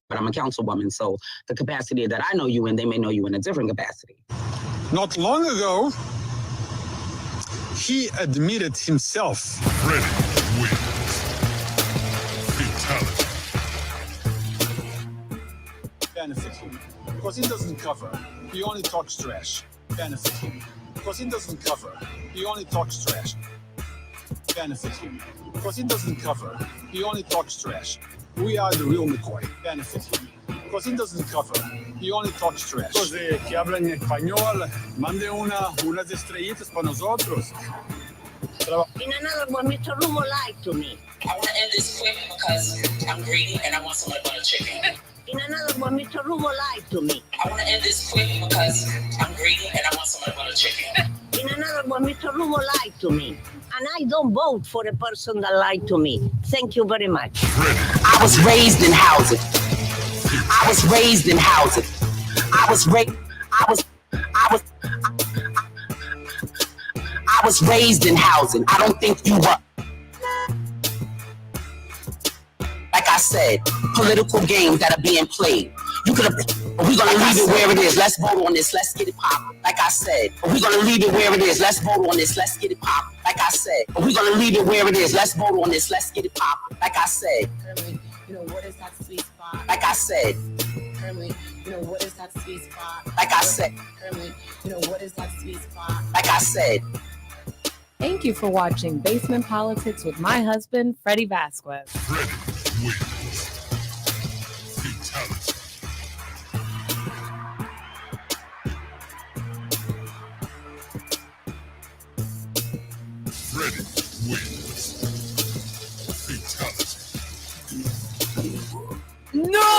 But I'm a councilwoman, so the capacity that I know you in, they may know you in a different capacity. Not long ago, he admitted himself. Freddy wins. Fatality. Benefit him. Because he doesn't cover. He only talks trash. Benefit him. Because he doesn't cover. He only talks trash. Benefit him. Because he doesn't cover. He only talks trash. We are the real McCoy. Benefit him. Because he doesn't cover. He only talks trash. Così, que habla en español, mande unas estrellitas para nosotros. In another one, Mr. Rubo lied to me. I want to end this quick because I'm greedy and I want some butter chicken. In another one, Mr. Rubo lied to me. I want to end this quick because I'm greedy and I want some butter chicken. In another one, Mr. Rubo lied to me. And I don't vote for a person that lied to me. Thank you very much. I was raised in housing. I was raised in housing. I was raised in housing. I don't think you were. said, political games that are being played. You could have, we're gonna leave it where it is. Let's vote on this. Let's get it poppin'. Like I said, we're gonna leave it where it is. Let's vote on this. Let's get it poppin'. Like I said, we're gonna leave it where it is. Let's vote on this. Let's get it poppin'. Like I said, you know what is that sweet spot? Like I said, you know what is that sweet spot? Like I said, you know what is that sweet spot? Like I said. Thank you for watching Basement Politics with my husband, Freddy Vazquez. Freddy wins. Fatality. Freddy wins. Fatality. No!